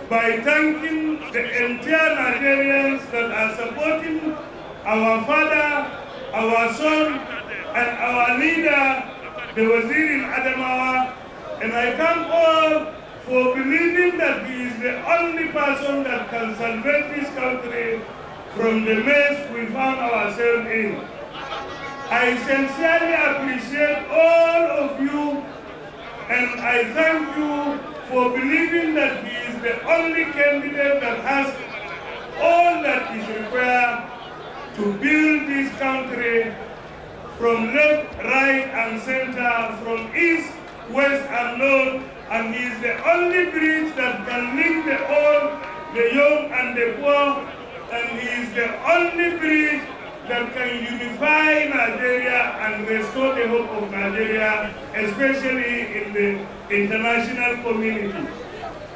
by thanking the entire Nigerians that are supporting our father, our son, and our leader, the Wazir in Adamawa. And I thank all for believing that he is the only person that can salvage this country from the mess we found ourselves in. I sincerely appreciate all of you, and I thank you for believing that he is the only candidate that has all that is required to build this country from left, right, and center, from east west and north, and he is the only bridge that can link the old, the young and the poor, and he is the only bridge that can unify Nigeria and restore the hope of Nigeria, especially in the international community.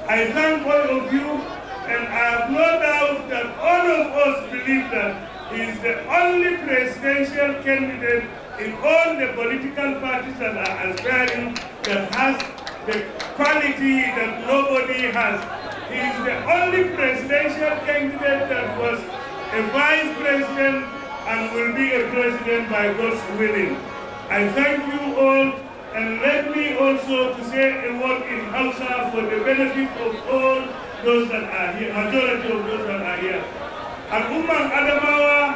I thank all of you, and I have no doubt that all of us believe that he is the only presidential candidate in all the political parties that are aspiring that has the quality that nobody has. He is the only presidential candidate that was a vice president and will be a president by God's willing. I thank you all, and let me also to say a word in Hausa for the benefit of all those that are here, majority of those that are here. Al'umman Adamawa,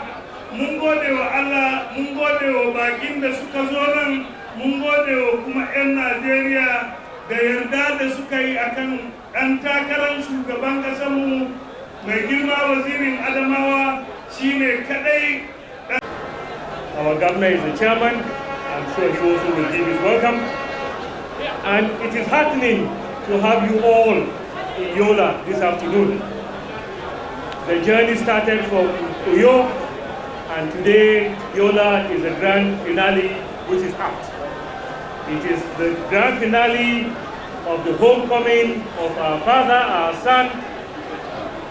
mun gode wa Allah, mun gode wa bakin da suka zo nan, mun gode wa kuma 'yan Najeriya da yarda da suka yi akan ɗan takarar shugaban ƙasarmu mai girma wazirin Adamawa shine kadai. Our governor is the chairman. I'm sure he also will give his welcome. And it is heartening to have you all in Yola this afternoon. The journey started from Uyo, and today Yola is the grand finale which is out. It is the grand finale of the homecoming of our father, our son,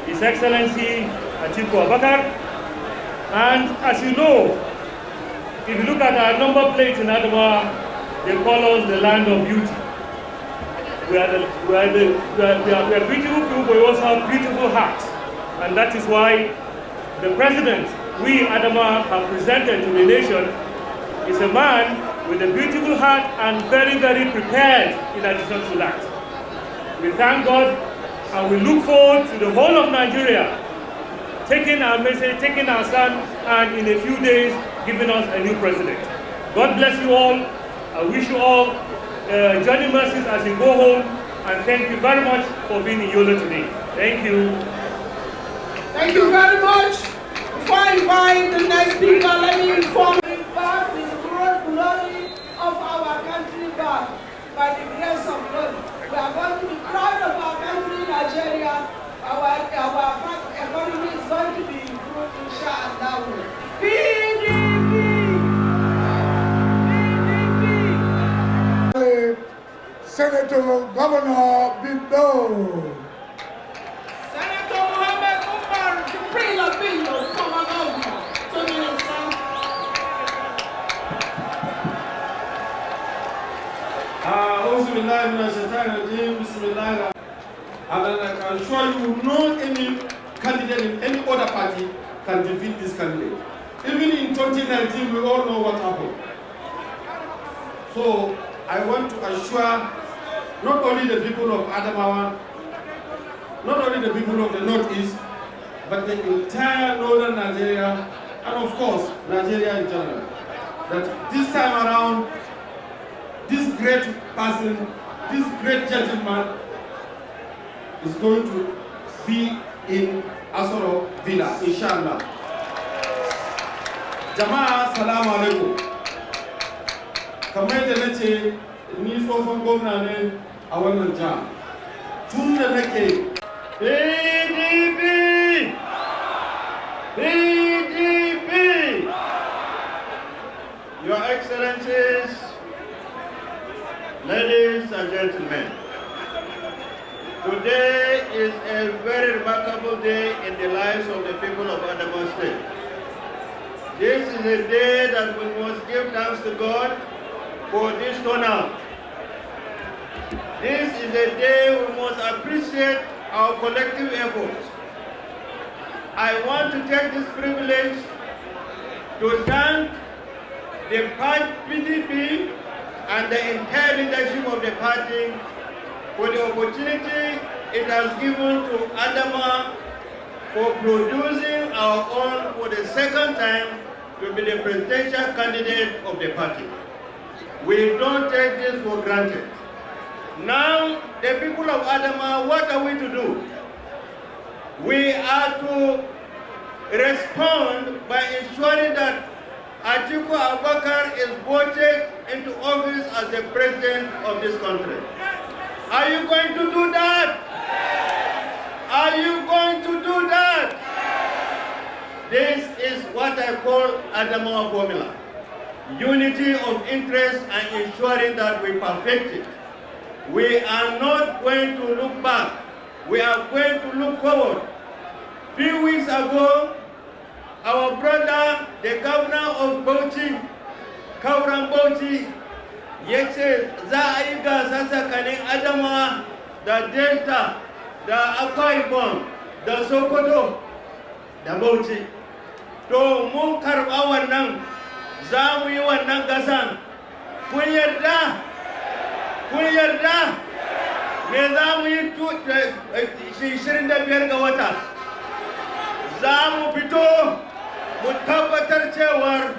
His Excellency Atiku. And as you know, if you look at our number plate in Adamawa, they call us the land of beauty. We are beautiful people, but we also have beautiful hearts. And that is why the president we, Adamawa, have presented to the nation is a man with a beautiful heart and very, very prepared in addition to that. We thank God and we look forward to the whole of Nigeria taking our message, taking our stand, and in a few days giving us a new president. God bless you all. I wish you all journey mercies as you go home, and thank you very much for being in Yola today. Thank you. Thank you very much. Before I invite the next speaker, let me inform you back the glory of our country back by the grace of God. We are going to be proud of our country, Nigeria. Our economy is going to be improved, inshallah. PDP! PDP! Senator Governor Bindo. Senator Mohammed Umar Jibril Abino, former governor. 2 minutes, sir. And I can assure you, no any candidate in any other party can defeat this candidate. Even in 2019, we all know what happened. So I want to assure not only the people of Adamawa, not only the people of the Northeast, but the entire northern Nigeria, and of course, Nigeria in general, that this time around, this great person, this great gentleman is going to be in Asoro Villa, inshallah. Jama'a, salamu alaikum. Kamar yadda na ce, ni tsohon gwamna ne a wannan jiha. Tun da nake PDP! PDP! Your Excellencies, ladies and gentlemen, today is a very remarkable day in the lives of the people of Adamawa State. This is a day that we must give thanks to God for this turnout. This is a day we must appreciate our collective efforts. I want to take this privilege to thank the PDP and the entire leadership of the party for the opportunity it has given to Adamawa for producing our own for the second time to be the presidential candidate of the party. We don't take this for granted. Now, the people of Adamawa, what are we to do? We are to respond by ensuring that Atiku Abubakar is voted into office as the president of this country. Are you going to do that? Are you going to do that? This is what I call Adamawa formula. Unity of interest and ensuring that we perfect it. We are not going to look back. We are going to look forward. Few weeks ago, our brother, the governor of Bauchi, Kauran Bauchi, yace za a yi gasa tsakanin Adamawa da Delta da Akwa Ibom da Sokoto da Bauchi. To mun karɓa wannan, za mu yi wannan gasan. Kun yarda? Kun yarda? Me za mu yi 25 ga wata? Za mu fito mu tabbatar cewar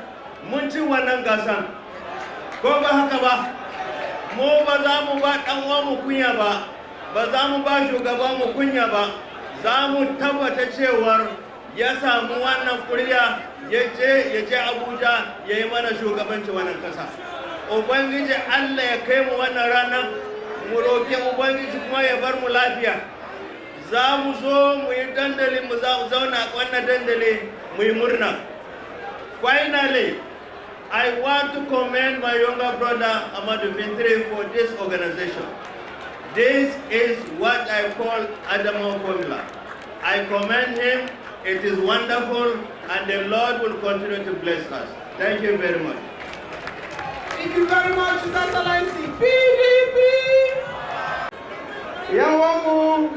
mun ci wannan gasan. Ko ba haka ba? Mu ba za mu ba ɗan uwanmu kunya ba, ba za mu ba shugaba mu kunya ba. Za mu tabbata cewar ya samu wannan kuriya ya je Abuja ya yi mana shugabanci wannan kasa. Ubangiji Allah ya kai mu wannan rana, mu roƙi Ubangiji kuma ya bar mu lafiya. Za mu zo mu yi dandali, mu zauna wannan dandali mu yi murna. Finally, I want to commend my younger brother Amadou Fintri for this organization. This is what I call Adamawa formula. I commend him. It is wonderful, and the Lord will continue to bless us. Thank you very much. Thank you very much, His Excellency. PDP! Yawamu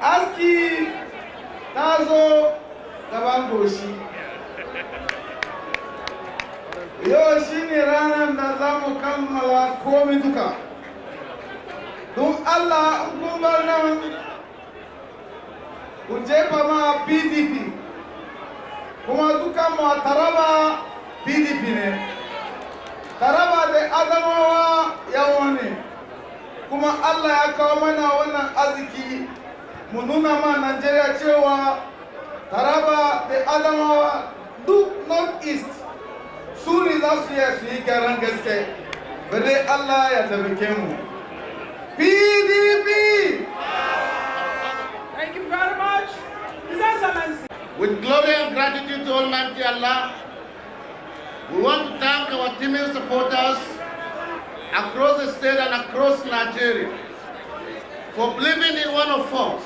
aski tazo gaban goshi. Yau shi ne ranar da za mu kammala komai duka. Don Allah in kun bar nan ku jefa ma PDP, kuma dukan mu a Taraba PDP ne. Taraba da Adamawa yawa ne, kuma Allah ya kawo mana wannan arziki mu nuna ma Najeriya cewa Taraba da Adamawa duk North East su ne za su yi gyaran gaske. Bari Allah ya taimake mu. PDP! Thank you very much, His Excellency. With glory and gratitude to Almighty Allah, we want to thank our teaming supporters across the state and across Nigeria for believing in one of us,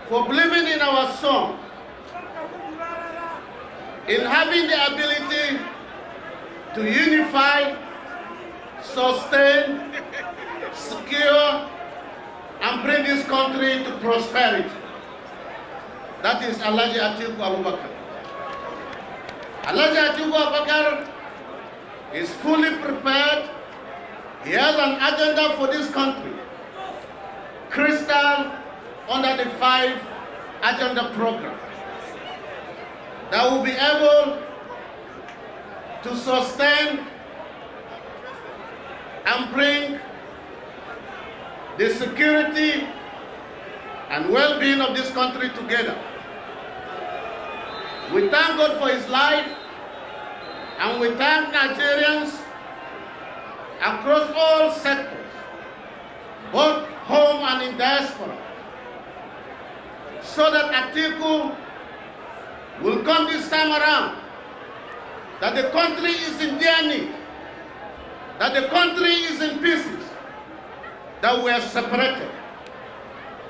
for believing in our song, in having the ability to unify, sustain, secure, and bring this country to prosperity. That is Alhaji Atiku Abubakar. Alhaji Atiku Abubakar is fully prepared. He has an agenda for this country, crystal under the 5 agenda program, that will be able to sustain and bring the security and well-being of this country together. We thank God for his life, and we thank Nigerians across all sectors, both home and in diaspora, so that Atiku will come this time around, that the country is in dear need, that the country is in pieces, that we are separated.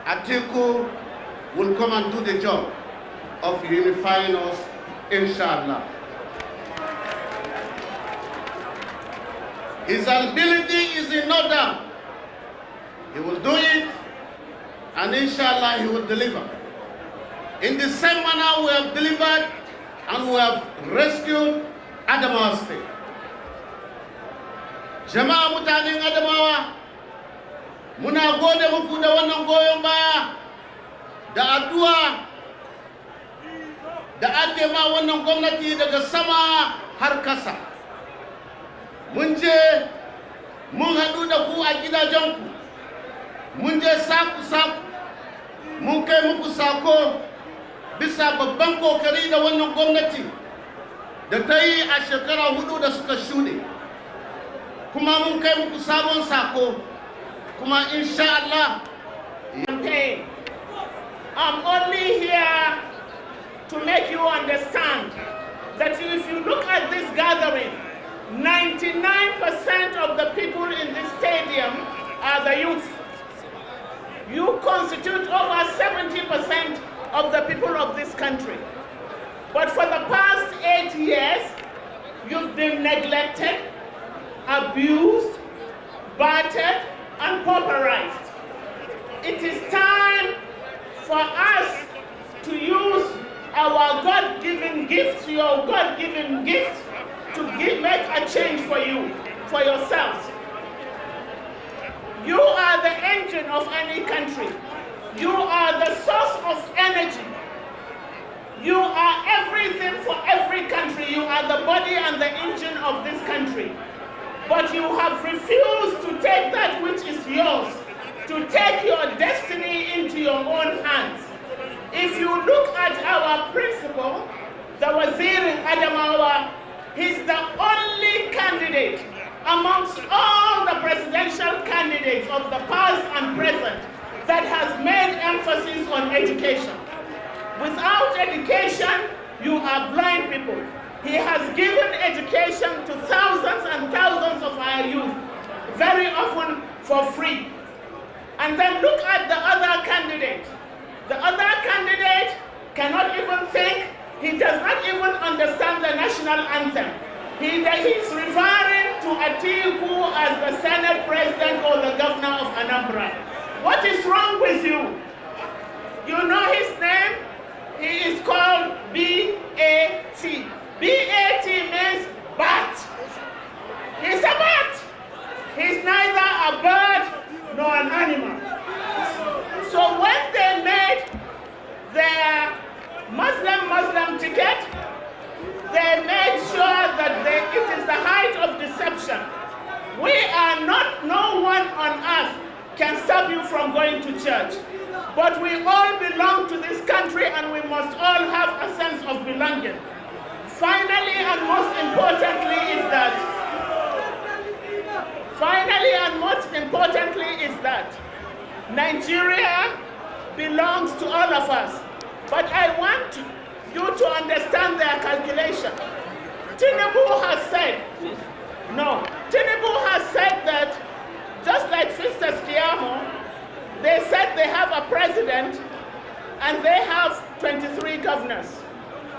Atiku will come and do the job of unifying us, inshallah. His ability is in no doubt. He will do it, and inshallah he will deliver. In the same manner we have delivered and we have rescued Adamawa State. Jama'a mutanen Adamawa, muna gode muku da wannan goyon baya da addu'a da ake ma wannan gwamnati daga sama har kasa. Mun je mun haɗu da ku a gidajenku, mun je saku-saku, mun kai muku sako bisa babban kokari da wannan gwamnati da ta yi a shekara 4 da suka shuɗe. Kuma mun kai muku sabon sako, kuma insha Allah. I'm only here to make you understand that if you look at this gathering, 99% of the people in this stadium are the youth. You constitute over 70% of the people of this country. But for the past 8 years, you've been neglected, abused, battered, and pauperized. It is time for us to use our God-given gifts, your God-given gifts, to make a change for you, for yourselves. You are the engine of any country. You are the source of energy. You are everything for every country. You are the body and the engine of this country. But you have refused to take that which is yours, to take your destiny into your own hands. If you look at our principal, the Wazir in Adamawa, he's the only candidate amongst all the presidential candidates of the past and present that has made emphasis on education. Without education, you are blind people. He has given education to thousands and thousands of our youth, very often for free. And then look at the other candidate. The other candidate cannot even think. He does not even understand the national anthem. He's referring to Atiku as the Senate President or the Governor of Anambra. What is wrong with you? You know his name? He is called B-A-T. B-A-T means bat. He's a bat. He's neither a bird nor an animal. So when they made their Muslim ticket, they made sure that it is the height of deception. We are not, no one on earth can stop you from going to church. But we all belong to this country and we must all have a sense of belonging. Finally and most importantly is that Nigeria belongs to all of us. But I want you to understand their calculation. Tinubu has said that just like Fistas Kiamo, they said they have a president and they have 23 governors.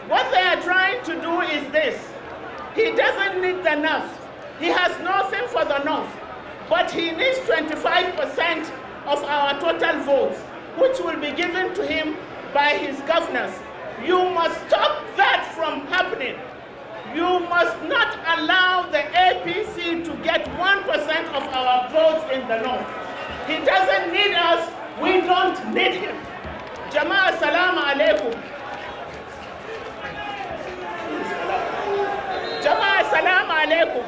What they are trying to do is this. He doesn't need the north. He has nothing for the north, but he needs 25% of our total votes, which will be given to him by his governors. You must stop that from happening. You must not allow the APC to get 1% of our votes in the north. He doesn't need us, we don't need him. Jama'a salamu alaikum. Jama'a salamu alaikum.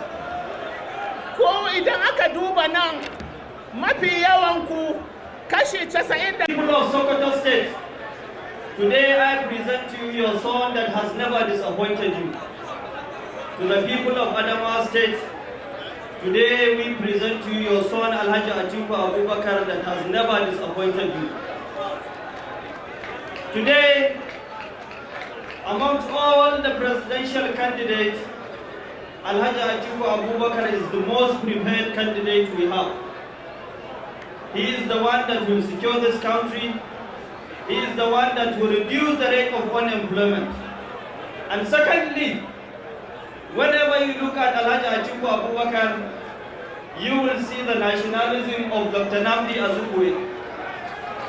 Ko idan aka duba nan mafi yawan ku kashi 90. People of Sokoto State, today I present to you your son that has never disappointed you. To the people of Adamawa State, today we present to you your son Alhaji Atiku Abubakar that has never disappointed you. Today, amongst all the presidential candidates, Alhaji Atiku Abubakar is the most prepared candidate we have. He is the one that will secure this country. He is the one that will reduce the rate of unemployment. And secondly, whenever you look at Alhaji Atiku Abubakar, you will see the nationalism of Dr. Namdi Azukwe.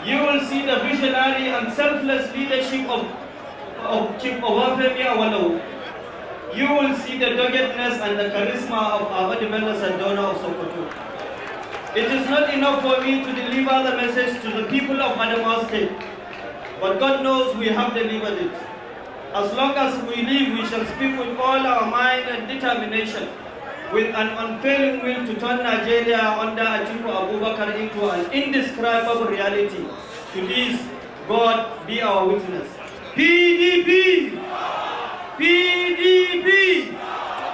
You will see the visionary and selfless leadership of Chief Obafemi Awolowo. You will see the doggedness and the charisma of Ahmad Bello Sardauna of Sokoto. It is not enough for me to deliver the message to the people of Adamawa State, but God knows we have delivered it. As long as we live, we shall speak with all our mind and determination, with an unfailing will to turn Nigeria under Atiku Abubakar into an indescribable reality. To this, God be our witness. PDP! PDP!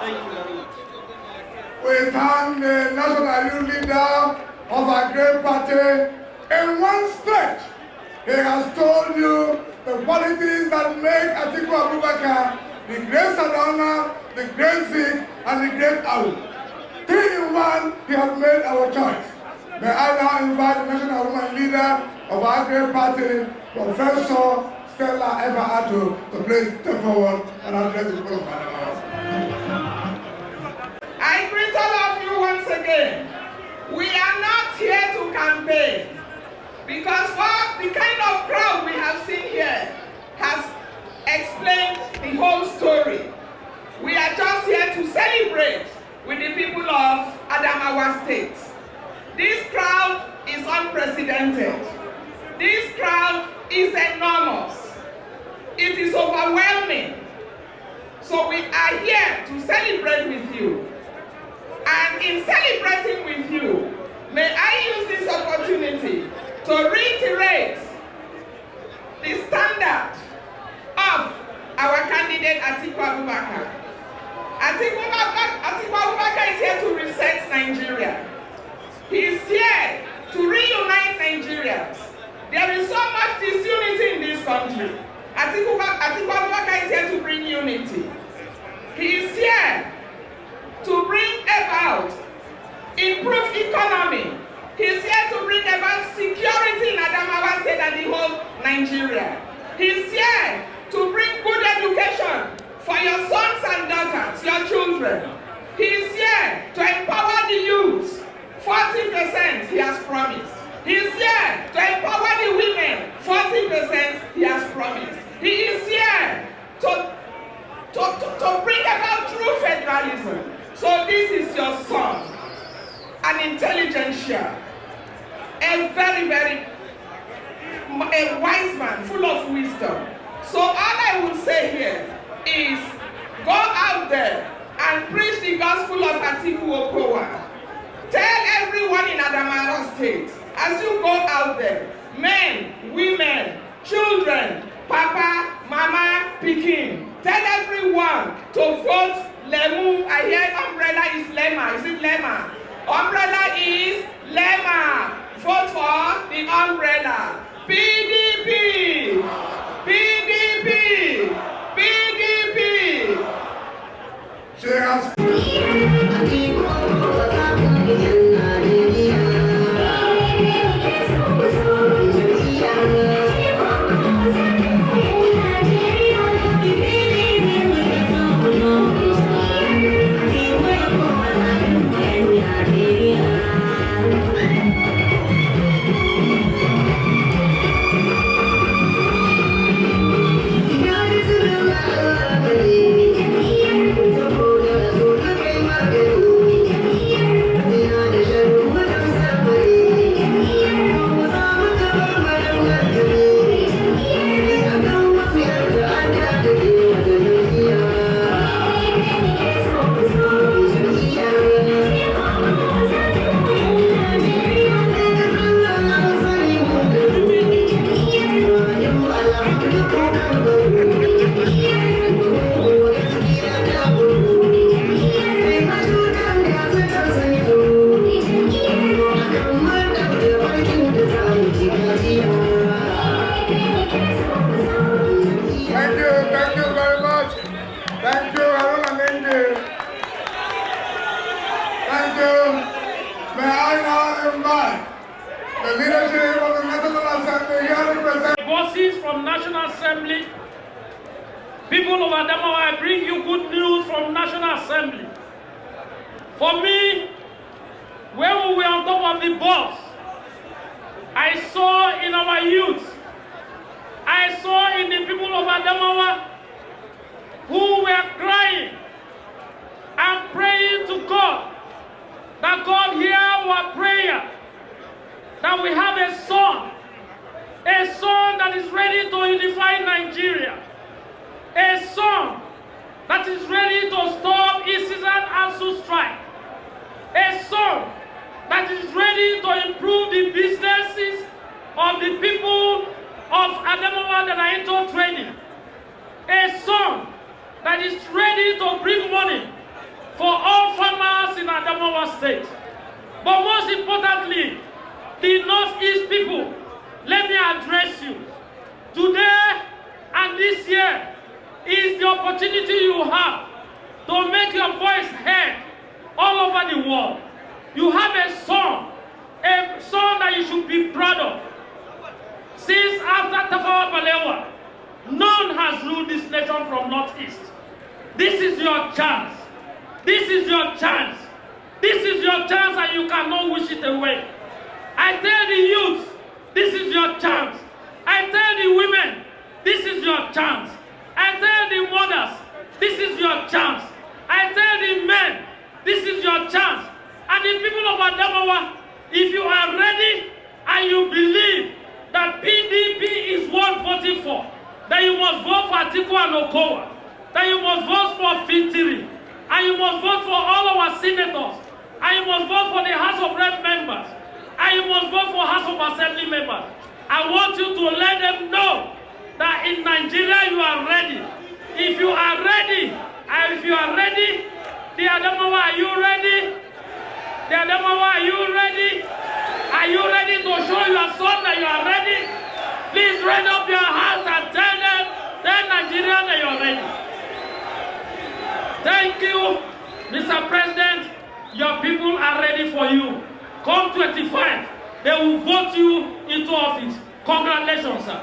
Thank you very much. We thank the national youth leader of our great party. In one stretch, he has told you the qualities that make Atiku Abubakar the great Sadona, the great Zik, and the great Awu. 3 in 1, he has made our choice. May I now invite the national woman leader of our great party, Professor Stella Eva-Ato, to please step forward and address the people of Adamawa. I greet all of you once again. We are not here to campaign because what the kind of crowd we have seen here has explained the whole story. We are just here to celebrate with the people of Adamawa State. This crowd is unprecedented. This crowd is enormous. It is overwhelming. So we are here to celebrate with you. And in celebrating with you, may I use this opportunity to reiterate the standard of our candidate Atiku Abubakar. Atiku Abubakar is here to reset Nigeria. He is here to reunite Nigerians. There is so much disunity in this country. Atiku Abubakar is here to bring unity. He is here to bring about improved economy. He is here to bring about security in Adamawa State and the whole Nigeria. He is here to bring good education for your sons and daughters, your children. He is here to empower the youth. 40% he has promised. He is here to empower the women. 40% he has promised. He is here to bring about true federalism. So this is your son, an intelligentsia, a very wise man, full of wisdom. So all I will say here is go out there and preach the gospel of Atiku Okowa. Tell everyone in Adamawa State, as you go out there, men, women, children, papa, mama, pikin, tell everyone to vote Lemu. I hear umbrella is Lema. Is it Lema? Umbrella is Lema. Vote for the umbrella. PDP! PDP! PDP! She has bosses from National Assembly, people of Adamawa, I bring you good news from National Assembly. For me, when we were on top of the bus, I saw in our youth, I saw in the people of Adamawa who were crying and praying to God, that God hear our prayer, that we have a son that is ready to unify Nigeria, a son that is ready to stop ISIS and ASU strike, a son that is ready to improve the businesses of the people of Adamawa that are into trading, a son that is ready to bring money for all farmers in Adamawa State. But most importantly, the Northeast people, let me address you. Today and this year is the opportunity you have to make your voice heard all over the world. You have a son that you should be proud of. Since after Tafawa Balewa, none has ruled this nation from Northeast. This is your chance. This is your chance. This is your chance and you cannot wish it away. I tell the youth, this is your chance. I tell the women, this is your chance. I tell the mothers, this is your chance. I tell the men, this is your chance. And the people of Adamawa, if you are ready and you believe that PDP is worth voting for, that you must vote for Atiku and Okowa, that you must vote for Fintiri, and you must vote for all our senators, and you must vote for the House of Rep members, and you must vote for House of Assembly members. I want you to let them know that in Nigeria you are ready. If you are ready, the Adamawa, are you ready? The Adamawa, are you ready? Are you ready to show your son that you are ready? Please raise up your hands and tell Nigeria that you are ready. Thank you, Mr. President. Your people are ready for you. Come 25, they will vote you into office. Congratulations, sir.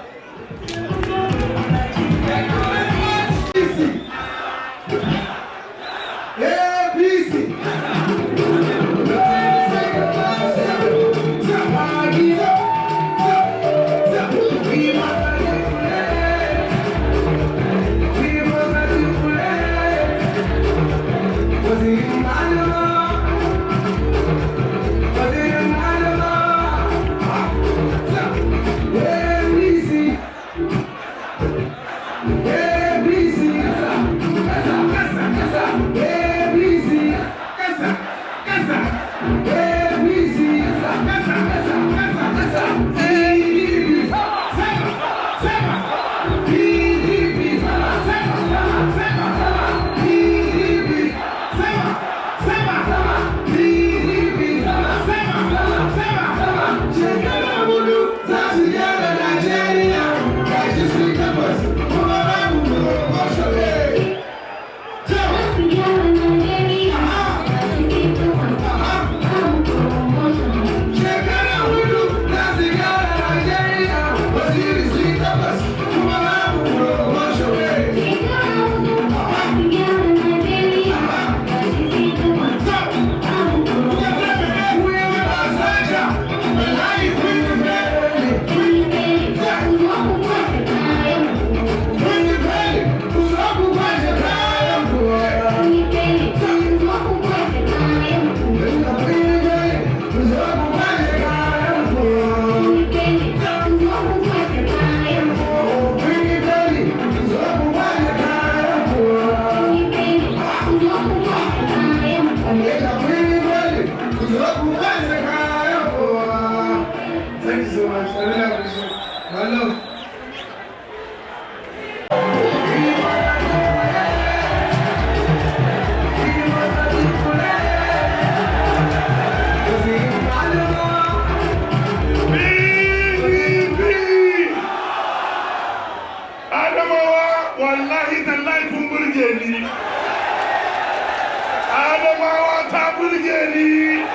Adamawa ta burge ni.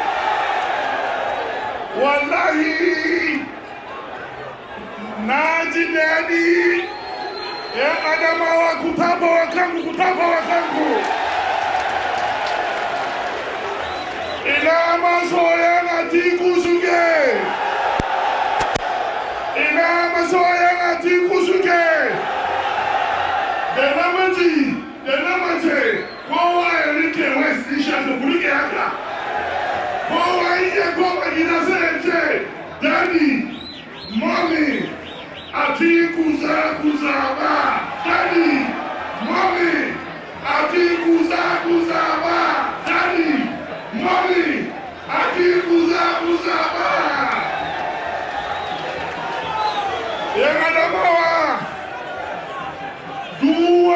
Wallahi na ji daɗi. Ya Adamawa ku tafa wa kanku, ku tafa wa kanku. Ina masoyan Atiku suke. Ina masoyan Atiku suke. Da namiji da na mace kowa ya rike West Isha da burge haka. Kowa iya koma gida sai ya ce, Daddy, Mommy, Atiku za ku zaba. Daddy, Mommy, Atiku za ku zaba. Daddy, Mommy, Atiku za ku zaba. Yan Adamawa, duk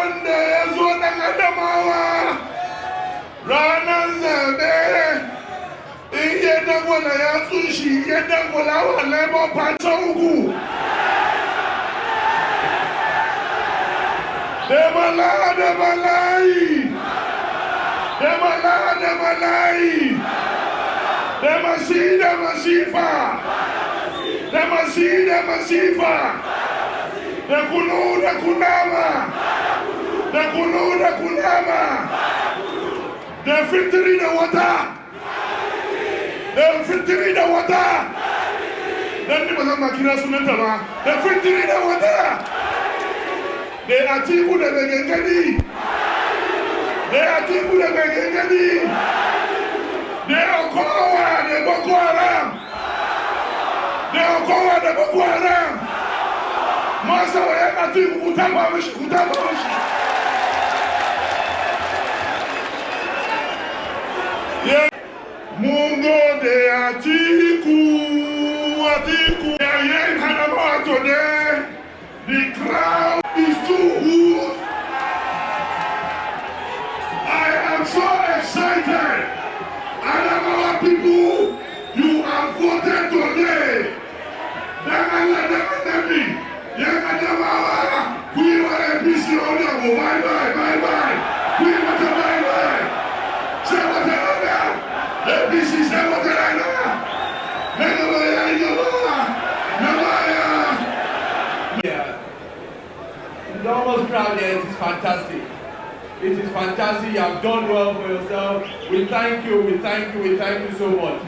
dangwala ya tsushi ya dangwala wa Labour Party uku. Demalai. Demasifa. The kunama. The filtering the water. The filtering the water. The filtering the water. The Atiku the Begengadi. The Atiku the Begengadi. The Okowa the Boko Haram. The Okowa the Boko Haram. Masa wa Atiku kutama mishi. Mungo de Atiku. In Adamawa today, the crowd is too good. I am so excited. Adamawa people, you have voted today. Young Adamawa, we were a piece of bye. We want to bye. Say what I know. APC say what I know. Enormous crowd here, it is fantastic. It is fantastic, you have done well for yourself. We thank you so much.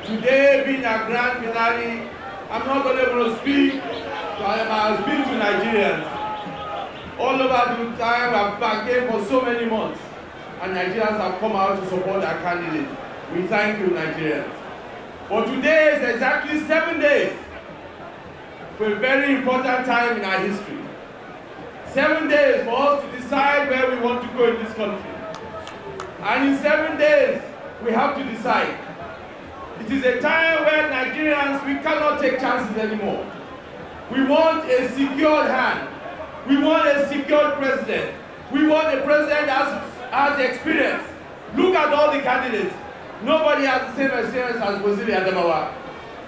Today being a grand finale, I'm not going to speak, I'll speak to Nigerians. All over the time, I've campaigned for so many months, and Nigerians have come out to support our candidate. We thank you, Nigerians. But today is exactly 7 days for a very important time in our history. 7 days for us to decide where we want to go in this country. And in 7 days, we have to decide. It is a time where Nigerians, we cannot take chances anymore. We want a secured hand. We want a secured president. We want a president that has experience. Look at all the candidates. Nobody has the same experience as Waziri Adamawa.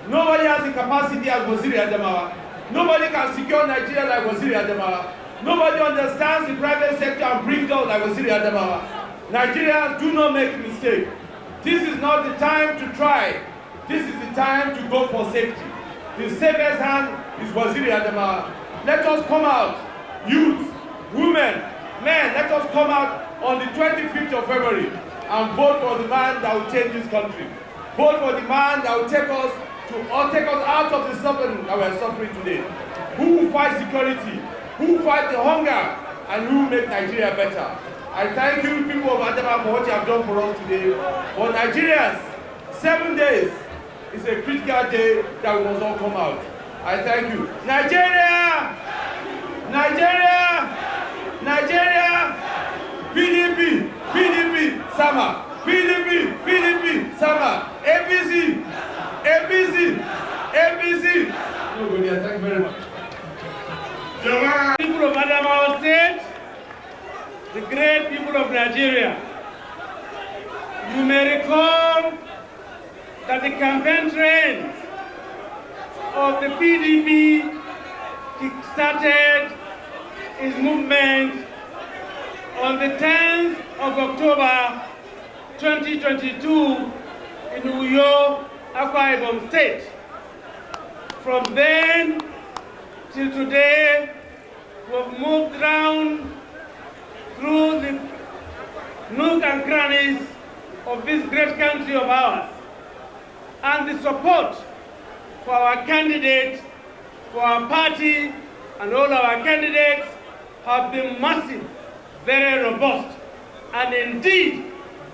Nobody has the capacity as Waziri Adamawa. Nobody can secure Nigeria like Waziri Adamawa. Nobody understands the private sector and brings out like Waziri Adamawa. Nigerians, do not make a mistake. This is not the time to try. This is the time to go for safety. The safest hand is Waziri Adamawa. Let us come out, youth, women, men, let us come out on the 25th of February and vote for the man that will change this country. Vote for the man that will take us out of the suffering that we are suffering today. Who will fight security? Who will fight the hunger? And who will make Nigeria better? I thank you, people of Adamawa, for what you have done for us today. For Nigerians, 7 days is a critical day that we must all come out. I thank you. Nigeria! Nigeria! Nigeria! PDP! PDP! Sama! PDP! PDP! Sama! APC! APC! APC! Nobody, thank you very much. People of Adamawa State, the great people of Nigeria, you may recall that the campaign train of the PDP started its movement on the 10th of October 2022 in Uyo, Akwa Ibom State. From then till today, we have moved around through the nook and crannies of this great country of ours. And the support for our candidate, for our party, and all our candidates have been massive, very robust, and indeed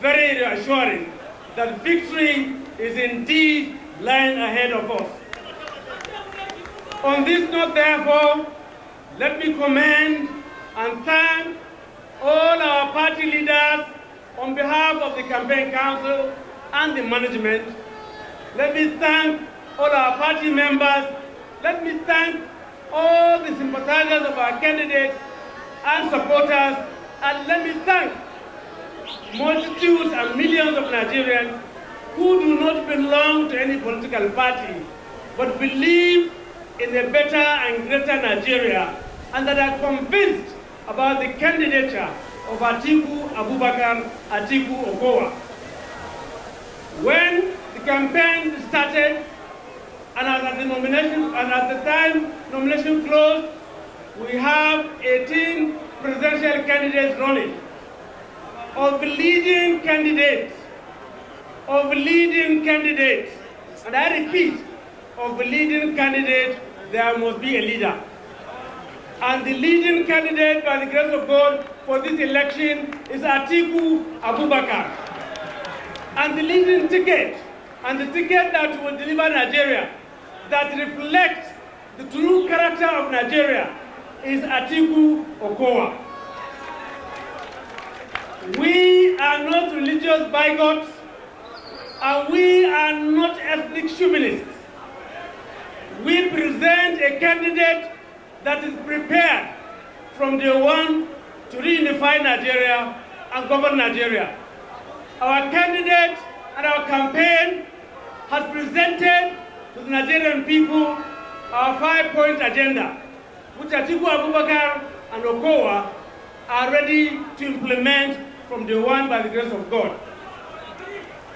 very reassuring that victory is indeed lying ahead of us. On this note, therefore, let me commend and thank all our party leaders on behalf of the campaign council and the management. Let me thank all our party members. Let me thank all the sympathizers of our candidates and supporters. And let me thank multitudes and millions of Nigerians who do not belong to any political party, but believe in a better and greater Nigeria, and that are convinced about the candidature of Atiku Abubakar Atiku Okowa. When the campaign started, and at the time nomination closed, we have 18 presidential candidates running. Of leading candidates, and I repeat, of leading candidates, there must be a leader. And the leading candidate, by the grace of God, for this election is Atiku Abubakar. And the leading ticket, and the ticket that will deliver Nigeria, that reflects the true character of Nigeria, is Atiku Okowa. We are not religious bigots, and we are not ethnic chauvinists. We present a candidate that is prepared from day one to reunify Nigeria and govern Nigeria. Our candidate and our campaign has presented to the Nigerian people our 5-point agenda, which Atiku Abubakar and Okowa are ready to implement from day one by the grace of God.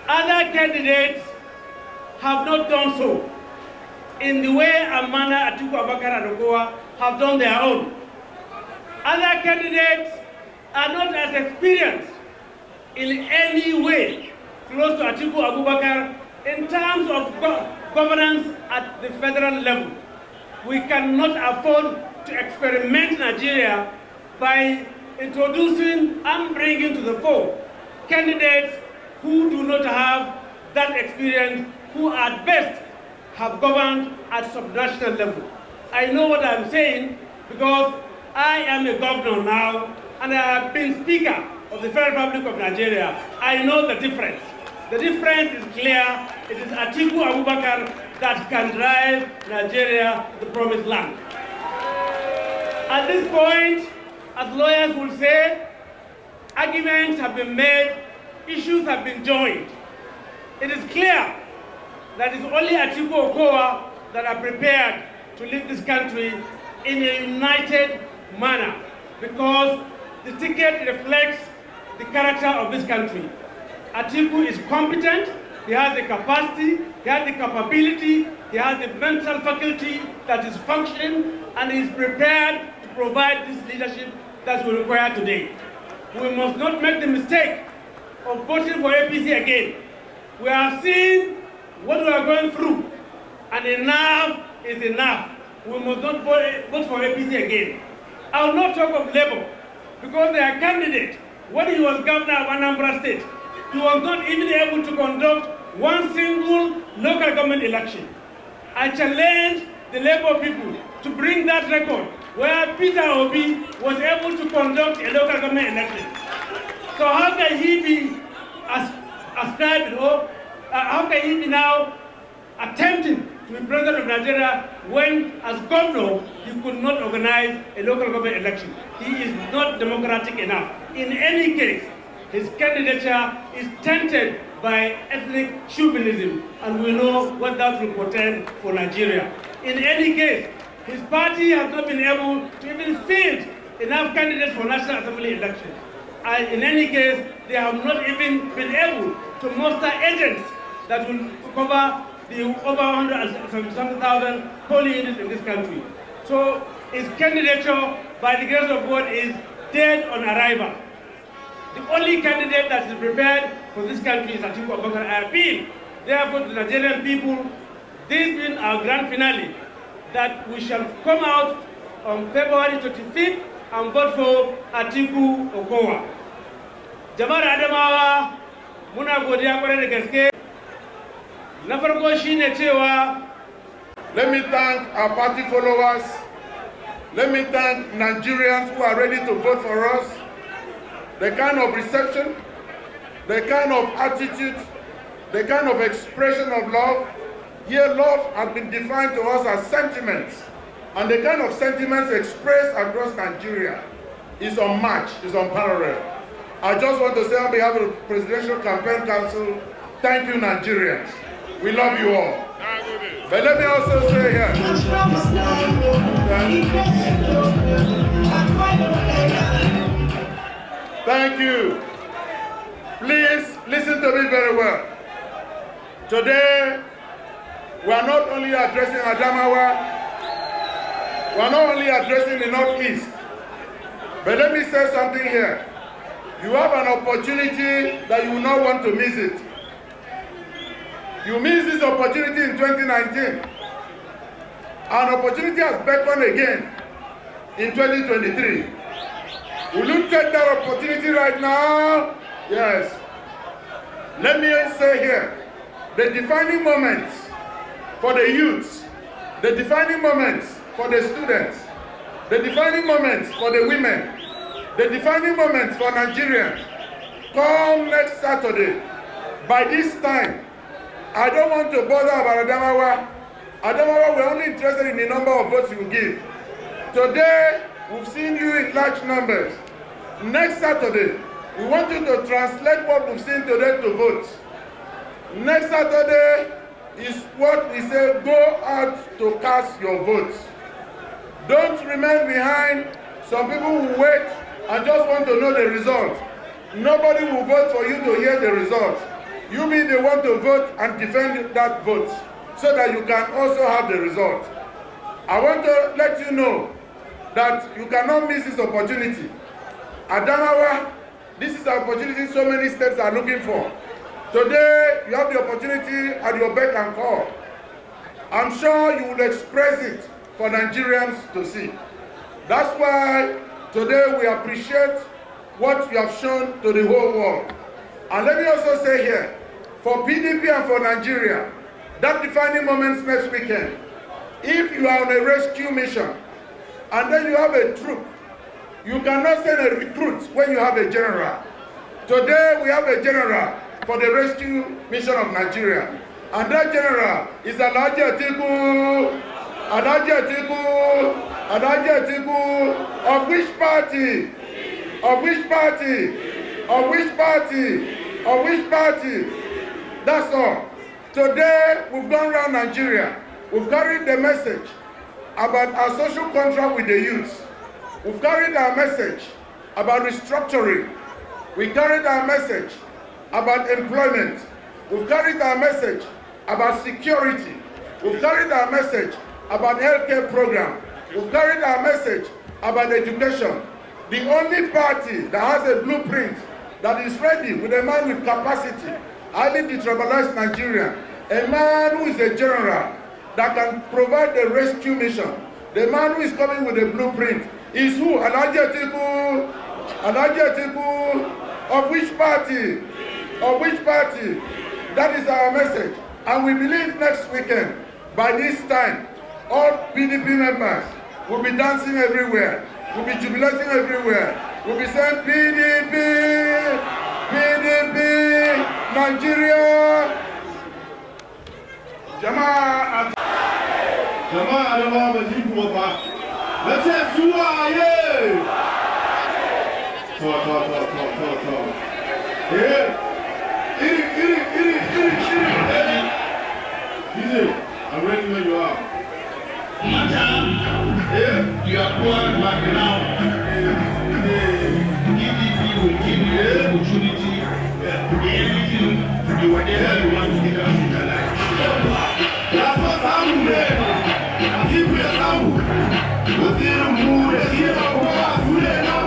Other candidates have not done so in the way and manner Atiku Abubakar and Okowa have done their own. Other candidates are not as experienced in any way close to Atiku Abubakar in terms of governance at the federal level. We cannot afford to experiment Nigeria by introducing and bringing to the fore candidates who do not have that experience, who at best have governed at subnational level. I know what I'm saying because I am a governor now and I have been Speaker of the Federal Republic of Nigeria. I know the difference. The difference is clear. It is Atiku Abubakar that can drive Nigeria to the promised land. At this point, as lawyers will say, arguments have been made, issues have been joined. It is clear that it's only Atiku Okowa that are prepared to lead this country in a united manner because the ticket reflects the character of this country. Atiku is competent, he has the capacity, he has the capability, he has the mental faculty that is functioning, and he is prepared to provide this leadership that we require today. We must not make the mistake of voting for APC again. We have seen what we are going through, and enough is enough. We must not vote for APC again. I will not talk of Labour, because their candidate, when he was governor of Anambra State, he was not even able to conduct one single local government election. I challenge the Labour people to bring that record where Peter Obi was able to conduct a local government election. So how can he be ascribed, or how can he be now attempting to be president of Nigeria when, as governor, he could not organize a local government election? He is not democratic enough. In any case, his candidature is tainted by ethnic chauvinism, and we know what that will portend for Nigeria. In any case, his party has not been able to even field enough candidates for National Assembly elections. And in any case, they have not even been able to muster agents that will cover the over 170,000 polling units in this country. So his candidature, by the grace of God, is dead on arrival. The only candidate that is prepared for this country is Atiku Abubakar. I appeal, therefore, to the Nigerian people, this being our grand finale, that we shall come out on February 25th and vote for Atiku Okowa. Jama'ar Adamawa, muna godiya kwarai da gaske. Na farko shine cewa, let me thank our party followers. Let me thank Nigerians who are ready to vote for us. The kind of reception, the kind of attitude, the kind of expression of love. Here, love has been defined to us as sentiments. And the kind of sentiments expressed across Nigeria is unmatched, is unparalleled. I just want to say on behalf of the Presidential Campaign Council, Thank you, Nigerians. We love you all. But let me also say here, thank you. Please listen to me very well. Today, we are not only addressing Adamawa, we are not only addressing the Northeast, but let me say something here. You have an opportunity that you will not want to miss it. You missed this opportunity in 2019. An opportunity has beckoned again in 2023. Will you take that opportunity right now? Yes. Let me say here, the defining moments for the youths, the defining moments for the students, the defining moments for the women, the defining moments for Nigerians come next Saturday. By this time, I don't want to bother about Adamawa. Adamawa, we're only interested in the number of votes you give. Today, we've seen you in large numbers. Next Saturday, we want you to translate what we've seen today to votes. Next Saturday is what we say, go out to cast your votes. Don't remain behind. Some people will wait and just want to know the result. Nobody will vote for you to hear the result. You be the one to vote and defend that vote so that you can also have the result. I want to let you know that you cannot miss this opportunity. Adamawa, this is an opportunity so many states are looking for. Today, you have the opportunity at your beck and call. I'm sure you will express it for Nigerians to see. That's why today we appreciate what you have shown to the whole world. And let me also say here, for PDP and for Nigeria, that defining moments next weekend, if you are on a rescue mission and then you have a troop, you cannot send a recruit when you have a general. Today we have a general for the rescue mission of Nigeria. And that general is Atiku. Atiku. Of which party? Of which party? Of which party? Of which party? That's all. Today, we've gone around Nigeria. We've carried the message about our social contract with the youth. We've carried our message about restructuring. We carried our message about employment. We've carried our message about security. We've carried our message about healthcare program. We've carried our message about education. The only party that has a blueprint that is ready with a man with capacity, highly detribalized Nigeria, a man who is a general that can provide the rescue mission. The man who is coming with a blueprint is who? Atiku. Atiku. Of which party? Of which party? That is our message. And we believe next weekend, by this time, all PDP members will be dancing everywhere, will be jubilating everywhere, will be saying PDP, PDP, Nigeria. Jama'a Adamawa ba ji kuma ba. Na ce suwaye. To. Easy. I'm ready when you are. You are poor back now. PDP will give you the opportunity to be anything you whatever you want to get out of your life. That's what's happening. I see we are now. What's in the mood? I see how far we are now.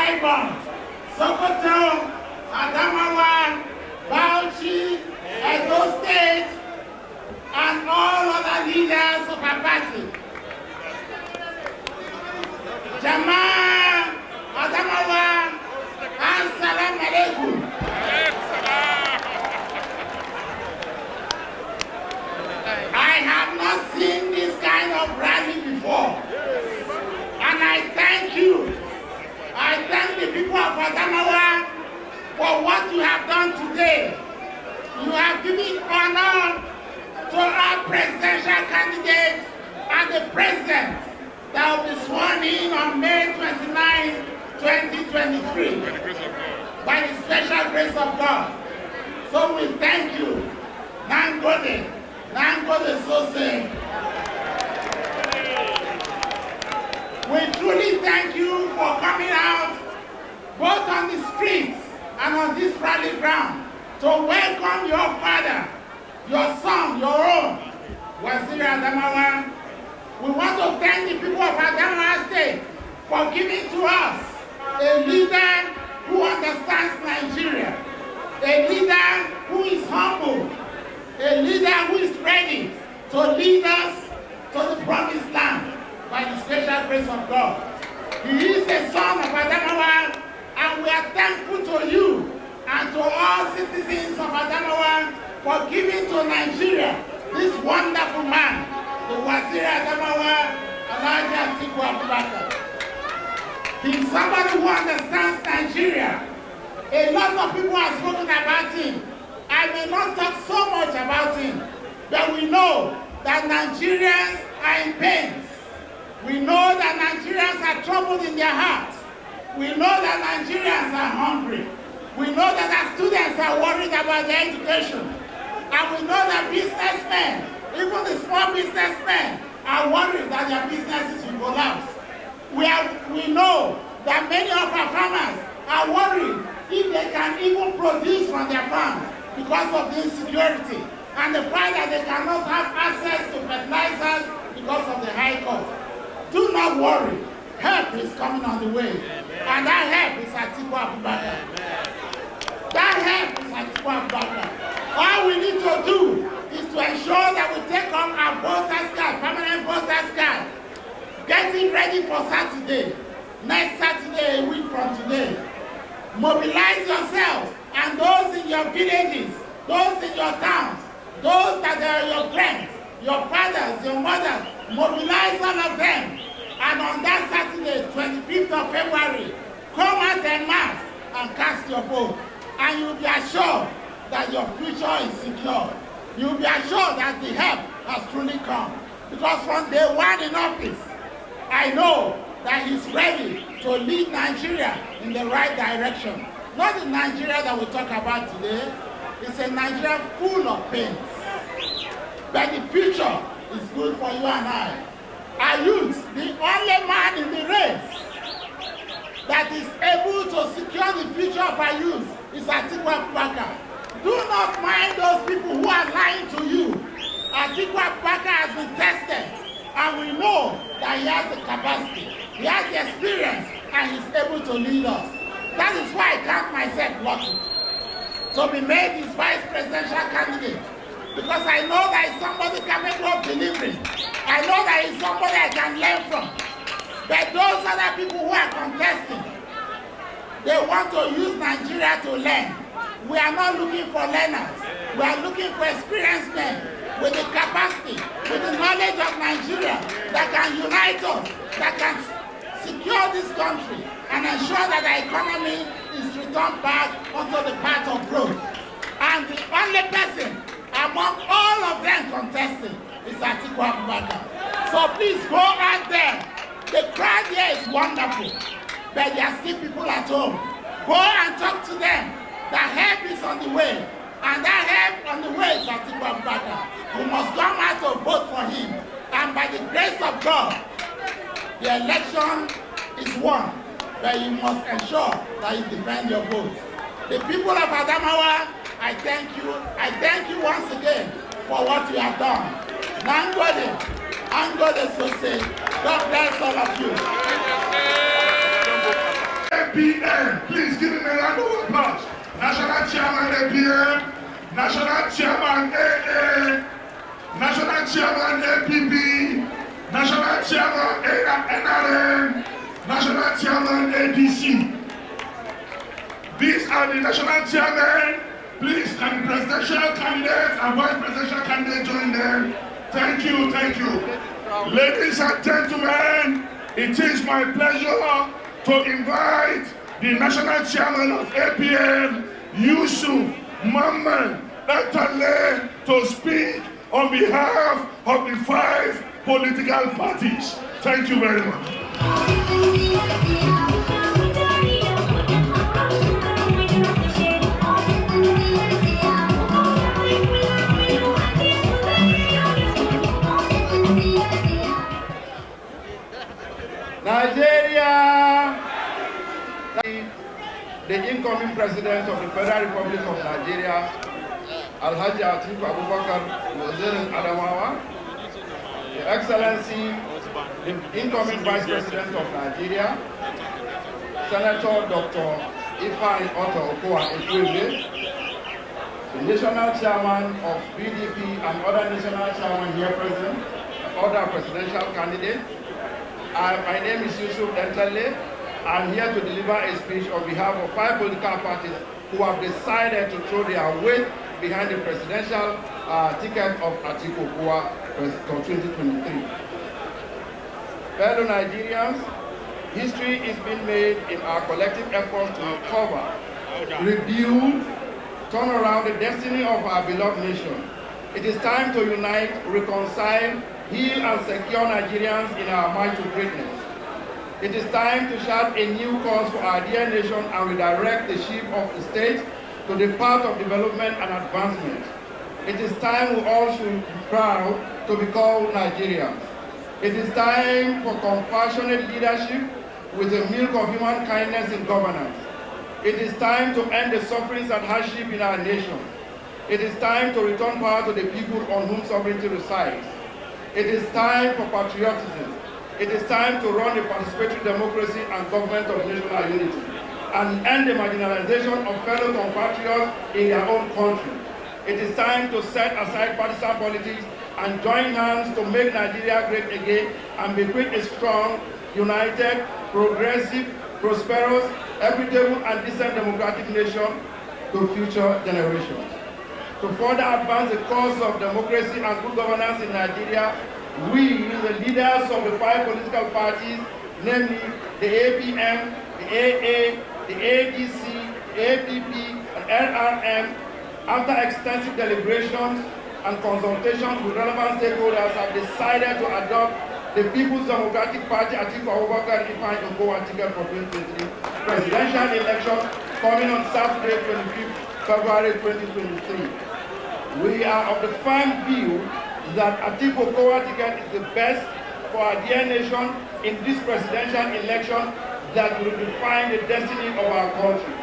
Ibom, Sokoto, Adamawa, Bauchi, Edo State, and all other leaders of our party. Jama, Adamawa, and Salam Alaikum. I have not seen this kind of rally before. And I thank you. I thank the people of Adamawa for what you have done today. You have given honor to our presidential candidate and the president that will be sworn in on May 29, 2023 by the special grace of God. So we thank you. Nangode, Nangode Sose. We truly thank you for coming out both on the streets and on this rally ground to welcome your father, your son, your own, Waziri Adamawa. We want to thank the people of Adamawa State for giving to us a leader who understands Nigeria, a leader who is humble, a leader who is ready to lead us to the promised land by the special grace of God. He is a son of Adamawa, and we are thankful to you and to all citizens of Adamawa for giving to Nigeria this wonderful man, the Waziri Adamawa, Atiku Abubakar. He is somebody who understands Nigeria. A lot of people have spoken about him. I may not talk so much about him, but we know that Nigerians are in pain. We know that Nigerians are troubled in their hearts. We know that Nigerians are hungry. We know that our students are worried about their education. And we know that businessmen, even the small businessmen, are worried that their businesses will collapse. We know that many of our farmers are worried if they can even produce from their farms because of the insecurity and the fact that they cannot have access to fertilizers because of the high cost. Do not worry. Help is coming on the way. And that help is Atiku Abubakar. That help is Atiku Abubakar. All we need to do is to ensure that we take on our voters card, permanent voters card, getting ready for Saturday, next Saturday, a week from today. Mobilize yourselves and those in your villages, those in your towns, those that are your friends, your fathers, your mothers, mobilize all of them. And on that Saturday, 25th of February, come out en masse and cast your vote. And you'll be assured that your future is secure. You'll be assured that the help has truly come. Because from day one in office, I know that he's ready to lead Nigeria in the right direction. Not the Nigeria that we talk about today. It's a Nigeria full of pains. But the future is good for you and I. Our youth, the only man in the race that is able to secure the future of our youth is Atiku Abubakar. Do not mind those people who are lying to you. Atiku Abubakar has been tested, and we know that he has the capacity, he has the experience, and he's able to lead us. That is why I count myself lucky to be made his vice presidential candidate. Because I know that he's somebody capable of delivering. I know that he's somebody I can learn from. But those other people who are contesting, they want to use Nigeria to learn. We are not looking for learners. We are looking for experienced men with the capacity, with the knowledge of Nigeria that can unite us, that can secure this country and ensure that the economy is returned back onto the path of growth. And the only person among all of them contesting is Atiku Abubakar. So please go out there. The crowd here is wonderful, but there are still people at home. Go and talk to them. The help is on the way, and that help on the way is Atiku Abubakar. You must come out to vote for him, and by the grace of God, the election is won, but you must ensure that you defend your vote. The people of Adamawa, I thank you. I thank you once again for what you have done. Nangode, Angode Sose, God bless all of you. APM, please give him a round of applause. National Chairman APM, National Chairman AA, National Chairman APP, National Chairman NRM, National Chairman ADC. These are the national chairmen. Please, can the presidential candidates and vice presidential candidates join them? Thank you, thank you. Ladies and gentlemen, it is my pleasure to invite the national chairman of APM, Yusuf Mamman Natale, to speak on behalf of the 5 political parties. Thank you very much. Nigeria, the incoming president of the Federal Republic of Nigeria, Alhaji Atiku Abubakar, Adamawa, Your Excellency, the incoming Vice President of Nigeria, Senator Dr. Okowa, the National Chairman of PDP and other national chairmen here present, other presidential candidates. My name is Yusuf Dentale. I'm here to deliver a speech on behalf of 5 political parties who have decided to throw their weight behind the presidential ticket of Atiku for 2023. Fellow Nigerians, history is being made in our collective effort to recover, rebuild, turn around the destiny of our beloved nation. It is time to unite, reconcile, heal and secure Nigerians in our march to greatness. It is time to chart a new course for our dear nation and redirect the ship of the state to the path of development and advancement. It is time we all should be proud to be called Nigerians. It is time for compassionate leadership with a milk of human kindness in governance. It is time to end the sufferings and hardship in our nation. It is time to return power to the people on whom sovereignty resides. It is time for patriotism. It is time to run a participatory democracy and government of national unity and end the marginalization of fellow compatriots in their own country. It is time to set aside partisan politics and join hands to make Nigeria great again and bequeath a strong, united, progressive, prosperous, equitable and decent democratic nation to future generations. To further advance the cause of democracy and good governance in Nigeria, we, the leaders of the 5 political parties, namely the APM, the AA, the ADC, the APP, and NRM, after extensive deliberations and consultations with relevant stakeholders, have decided to adopt the People's Democratic Party Atiku Abubakar Okowa ticket for 2023 presidential election coming on Saturday, 25th February 2023. We are of the firm view that Atiku Okowa ticket is the best for our dear nation in this presidential election that will define the destiny of our country.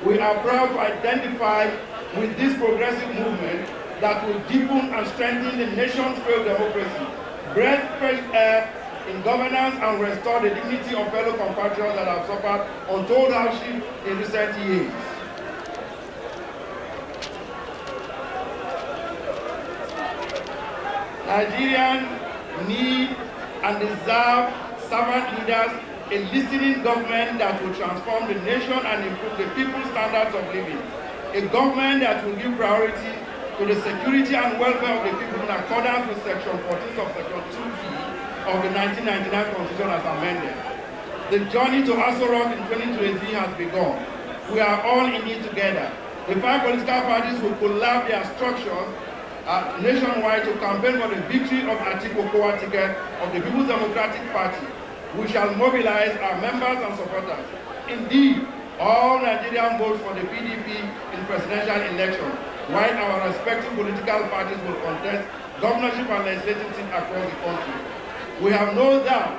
We are proud to identify with this progressive movement that will deepen and strengthen the nation's failed democracy, breathe fresh air in governance and restore the dignity of fellow compatriots that have suffered untold hardship in recent years. Nigerians need and deserve servant leaders, a listening government that will transform the nation and improve the people's standards of living. A government that will give priority to the security and welfare of the people in accordance with Section 14 of Section 2B of the 1999 Constitution as amended. The journey to Aso Rock in 2023 has begun. We are all in it together. The 5 political parties will collab their structures nationwide to campaign for the victory of Atiku Okowa ticket of the People's Democratic Party. We shall mobilize our members and supporters. Indeed, all Nigerians vote for the PDP in presidential election, while our respective political parties will contest governorship and legislative seats across the country. We have no doubt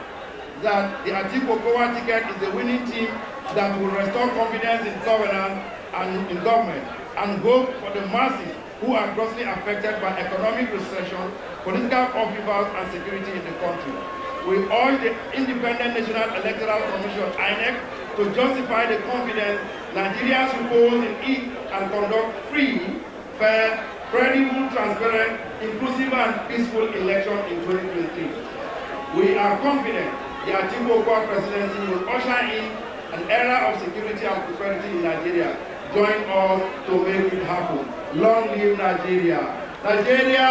that the Atiku Okowa ticket is the winning team that will restore confidence in governance and in government, and hope for the masses who are grossly affected by economic recession, political upheavals, and security in the country. we urge the Independent National Electoral Commission, INEC, to justify the confidence Nigerians repose in it and conduct free, fair, credible, transparent, inclusive and peaceful election in 2023. We are confident the Atiku Okowa presidency will usher in an era of security and prosperity in Nigeria. Join us to make it happen. Long live Nigeria! Nigeria!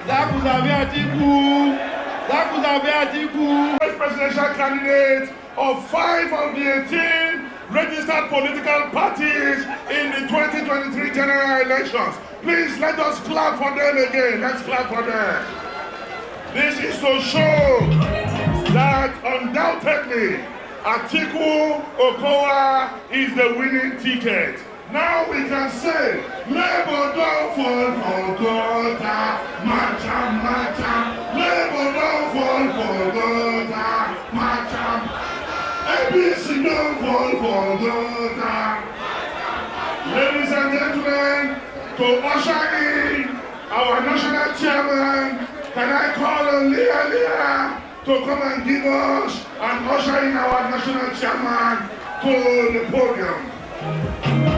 Zakuzabe Atiku! Zakuzabe Atiku! Presidential candidate of 5 of the 18 registered political parties in the 2023 general elections. Please let us clap for them again. Let's clap for them. This is to show that undoubtedly Atiku Okowa is the winning ticket. Now we can say, Labour don't fall for Gota, Macham, Macham. Labour don't fall for Gota, Macham. ABC don't fall for Gota. Ladies and gentlemen, to usher in our national chairman, can I call on Leah to come and give us and usher in our national chairman to the podium?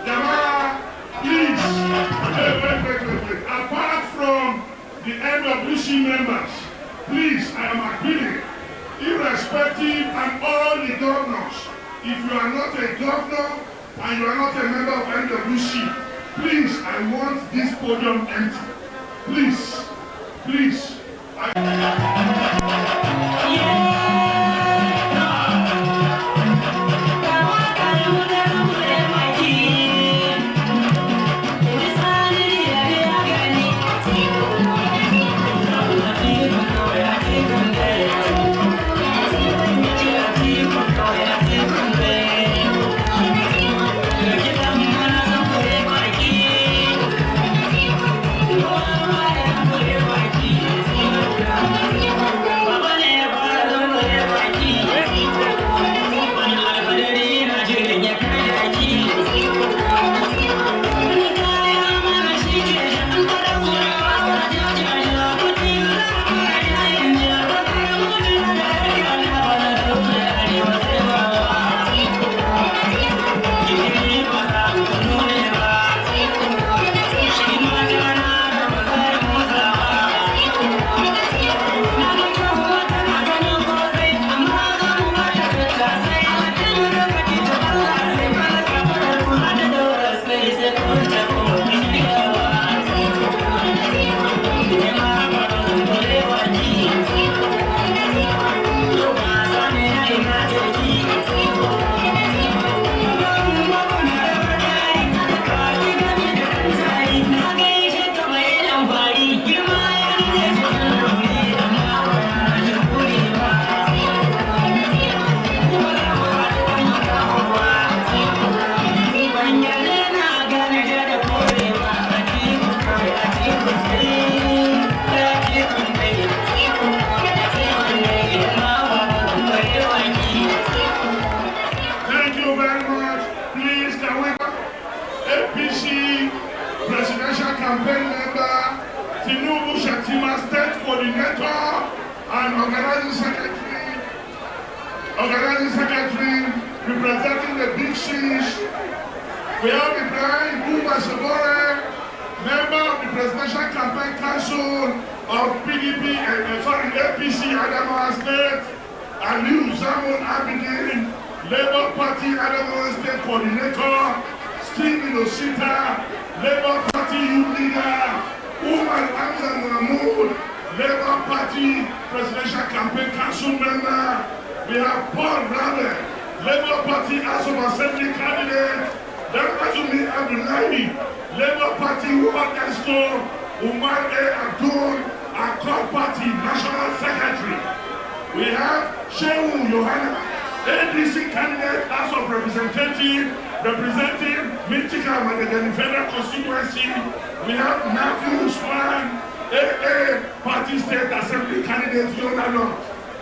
Adamawa, please, wait. Apart from the NWC members, please, I am appealing, irrespective and all the governors, if you are not a governor and you are not a member of NWC, please, I want this podium empty. Please, please. Organizing secretary, representing the big C's. We have Ibrahim Buba Sabore, member of the Presidential Campaign Council of PDP APC Adamawa State, Aliu Zaman Abidin, Labour Party Adamawa State Coordinator, Stephen Osita, Labour Party Youth Leader, Umar Hamza Mahmoud, Labour Party Presidential Campaign Council member. We have Paul Rabe, Labour Party House of Assembly candidate, Azumi Abdullahi, Labour Party World Exco, Umar A. Abdul, Accord Party National Secretary. We have Shehu Yohana, ADC candidate, House of Representative, representing Michigan and the Federal Constituency. We have Matthew Usman, AA Party State Assembly candidate, Yola.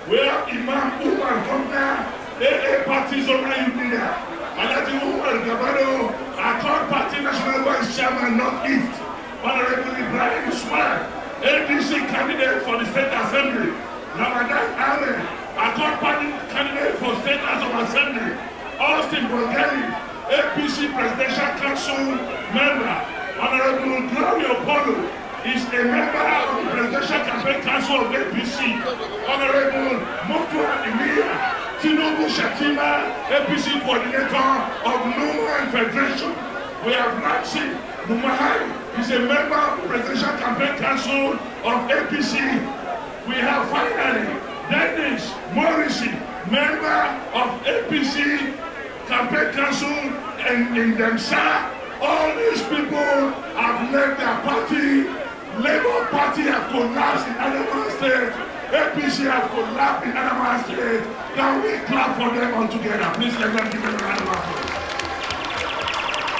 We have Imam Umar Gomna, AA Party Zonal Youth Leader, Alhaji Umar Gabado, Accord Party National Vice Chairman Northeast, Honorable Ibrahim Usman, ADC candidate for the State Assembly. Ramadan Ahmed, accompanying candidate for State House of Assembly. Austin Bulgari, APC Presidential Council member. Honorable Gloria Polo is a member of the Presidential Campaign Council of APC. Honorable Motua Emilia, Tinubu Shatima, APC Coordinator of Numan Federation. We have Nancy Numahari, is a member of the Presidential Campaign Council of APC. We have finally Dennis Morrissey, member of APC Campaign Council, and in themselves, all these people have left their party. Labour Party have collapsed in Adamawa State. APC have collapsed in Adamawa State. Can we clap for them all together? Please let them give them a round of applause.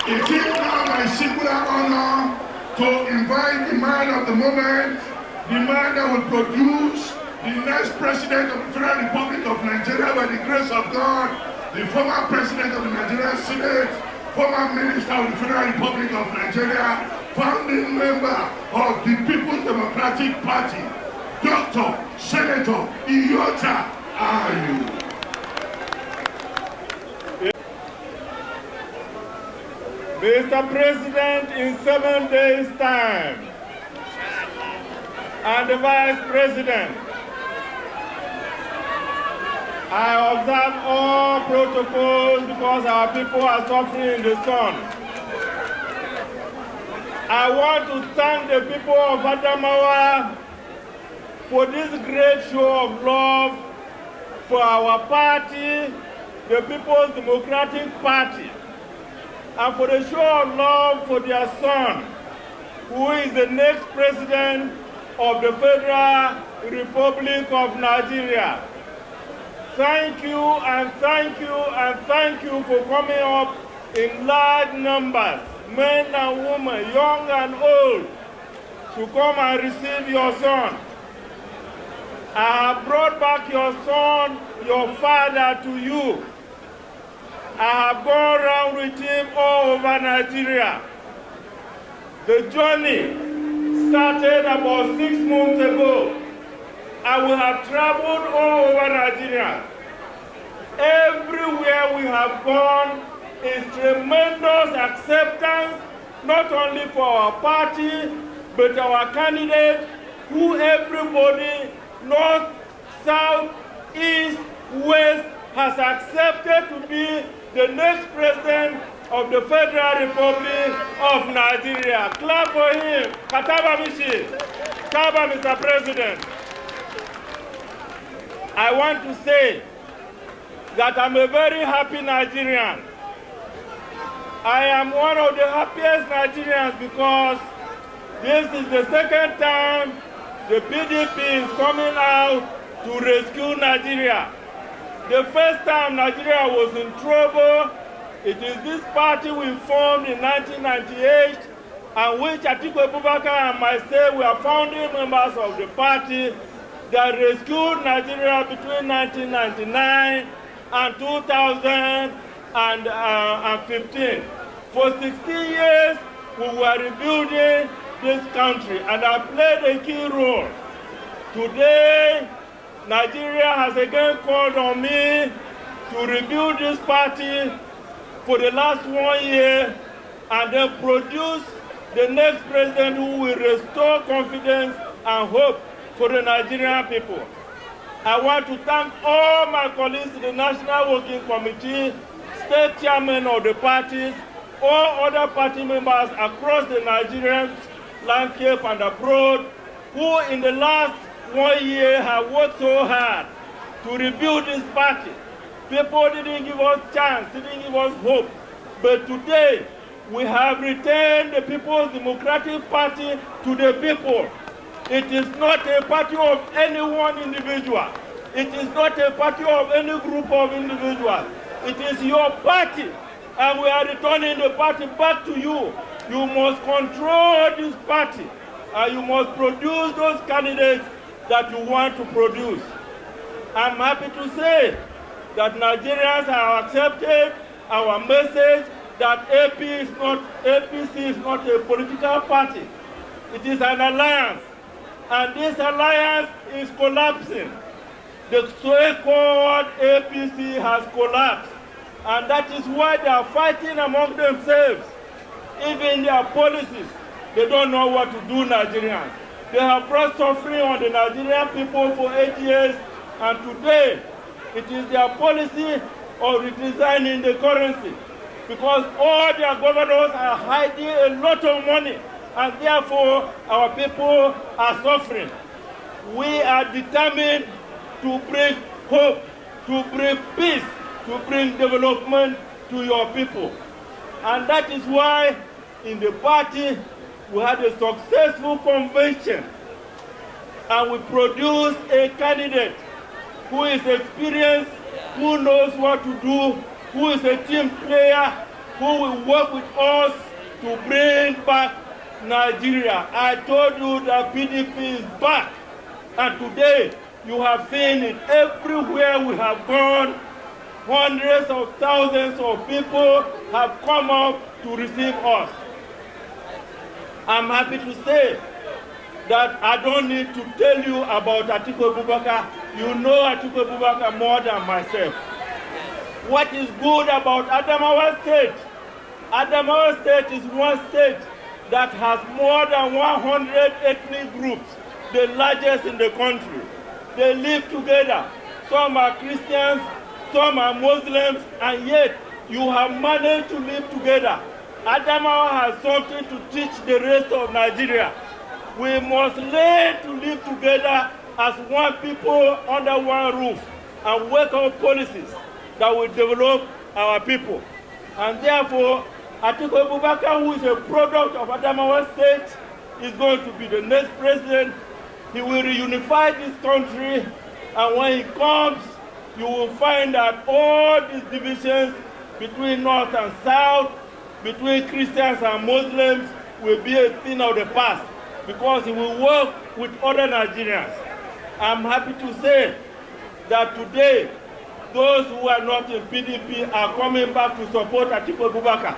It is now my singular honor to invite the man of the moment, the man that will produce the next president of the Federal Republic of Nigeria by the grace of God, the former president of the Nigerian Senate, former minister of the Federal Republic of Nigeria, founding member of the People's Democratic Party, Dr. Senator Yola Ayu. Mr. President, in 7 days' time, and the Vice President, I observe all protocols because our people are suffering in the sun. I want to thank the people of Adamawa for this great show of love for our party, the People's Democratic Party, and for the show of love for their son, who is the next president of the Federal Republic of Nigeria. Thank you and thank you and thank you for coming up in large numbers, men and women, young and old, to come and receive your son. I have brought back your son, your father, to you. I have gone around with him all over Nigeria. The journey started about 6 months ago, and we have traveled all over Nigeria. Everywhere we have gone is tremendous acceptance, not only for our party, but our candidate, who everybody, north, south, east, west, has accepted to be the next president of the Federal Republic of Nigeria. Clap for him. Kataba Mishi. Kaba, Mr. President. I want to say that I'm a very happy Nigerian. I am one of the happiest Nigerians because this is the second time the PDP is coming out to rescue Nigeria. The first time Nigeria was in trouble, it is this party we formed in 1998, and which Atiku and myself were founding members of the party that rescued Nigeria between 1999 and 2015. For 16 years, we were rebuilding this country, and I played a key role. Today, Nigeria has again called on me to rebuild this party for the last 1 year and then produce the next president who will restore confidence and hope for the Nigerian people. I want to thank all my colleagues in the National Working Committee, state chairmen of the parties, all other party members across the Nigerian landscape and abroad, who in the last 1 year have worked so hard to rebuild this party. People didn't give us chance, didn't give us hope. But today, we have returned the People's Democratic Party to the people. It is not a party of any one individual. It is not a party of any group of individuals. It is your party, and we are returning the party back to you. You must control this party, and you must produce those candidates that you want to produce. I'm happy to say that Nigerians have accepted our message that APC is not a political party. It is an alliance. And this alliance is collapsing. The so-called APC has collapsed. And that is why they are fighting among themselves. Even their policies, they don't know what to do, Nigerians. They have brought suffering on the Nigerian people for 8 years, and today it is their policy of redesigning the currency, because all their governors are hiding a lot of money, and therefore our people are suffering. We are determined to bring hope, to bring peace, to bring development to your people. And that is why in the party we had a successful convention, and we produced a candidate who is experienced, who knows what to do, who is a team player, who will work with us to bring back Nigeria. I told you that PDP is back, and today you have seen it everywhere we have gone. Hundreds of thousands of people have come up to receive us. I'm happy to say that I don't need to tell you about Atiku Abubakar. You know Atiku Abubakar more than myself. What is good about Adamawa State? Adamawa State is one state that has more than 100 ethnic groups, the largest in the country. They live together. Some are Christians, some are Muslims, and yet you have managed to live together. Adamawa has something to teach the rest of Nigeria. We must learn to live together as one people under one roof and work out policies that will develop our people. And therefore, Atiku Abubakar, who is a product of Adamawa State, is going to be the next president. He will reunify this country, and when he comes, you will find that all these divisions between North and South, between Christians and Muslims, will be a thing of the past, because he will work with other Nigerians. I'm happy to say that today, those who are not in PDP are coming back to support Atiku Abubakar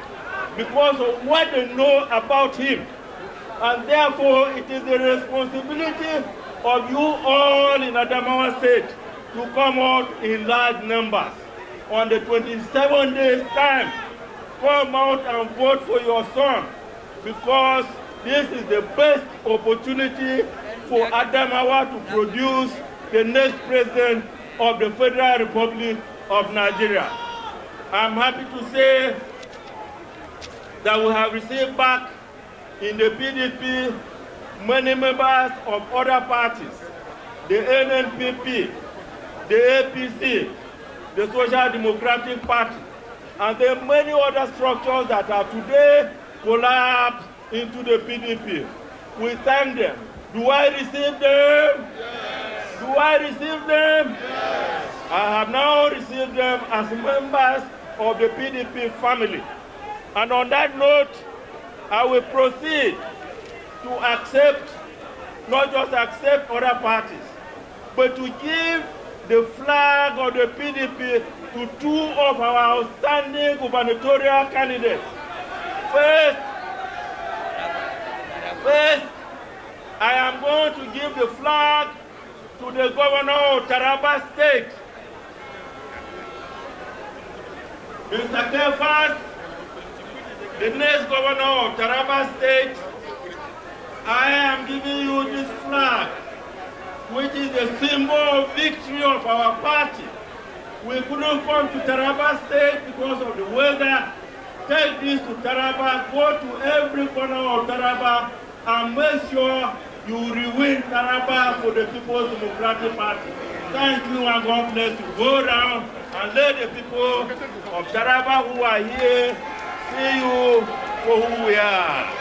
because of what they know about him. And therefore, it is the responsibility of you all in Adamawa State to come out in large numbers. On the 27 days time, come out and vote for your son, because this is the best opportunity for Adamawa to produce the next president of the Federal Republic of Nigeria. I'm happy to say that we have received back in the PDP many members of other parties, the NNPP, the APC, the Social Democratic Party, and there are many other structures that are today collapsed into the PDP. We thank them. Do I receive them? Yes. Do I receive them? Yes. I have now received them as members of the PDP family. And on that note, I will proceed to accept, not just accept other parties, but to give the flag of the PDP to two of our outstanding gubernatorial candidates. First, I am going to give the flag to the governor of Taraba State, Mr. Kefas, the next governor of Taraba State. I am giving you this flag, which is the symbol of victory of our party. We couldn't come to Taraba State because of the weather. Take this to Taraba, go to every corner of Taraba, and make sure you re-win Taraba for the People's Democratic Party. Thank you, and God bless you. Go down and let the people of Taraba who are here see you for who we are.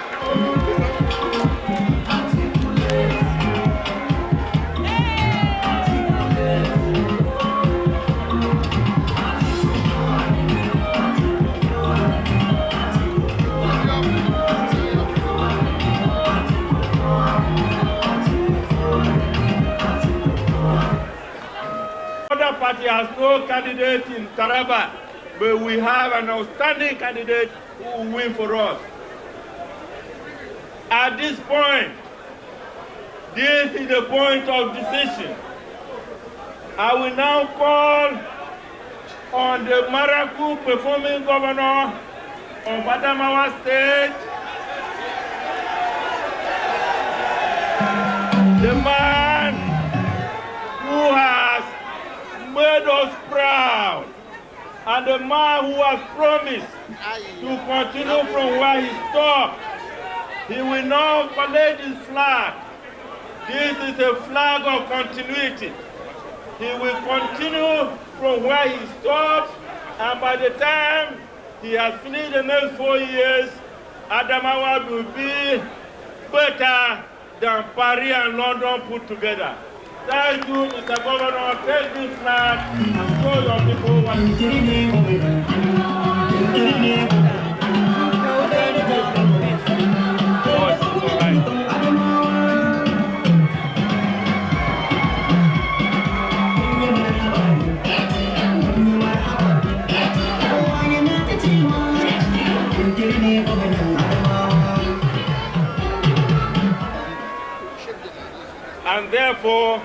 Other party has no candidate in Taraba, but we have an outstanding candidate who will win for us. At this point, This is the point of decision. I will now call on the Maracu performing governor of Adamawa State, the man who has made us proud, and the man who has promised to continue from where he stopped. He will now collect his flag. This is a flag of continuity. He will continue from where he stopped, and by the time he has finished the next 4 years, Adamawa will be better than Paris and London put together. Thank you, Mr. Governor. Take this flag and show your people what you do. And therefore,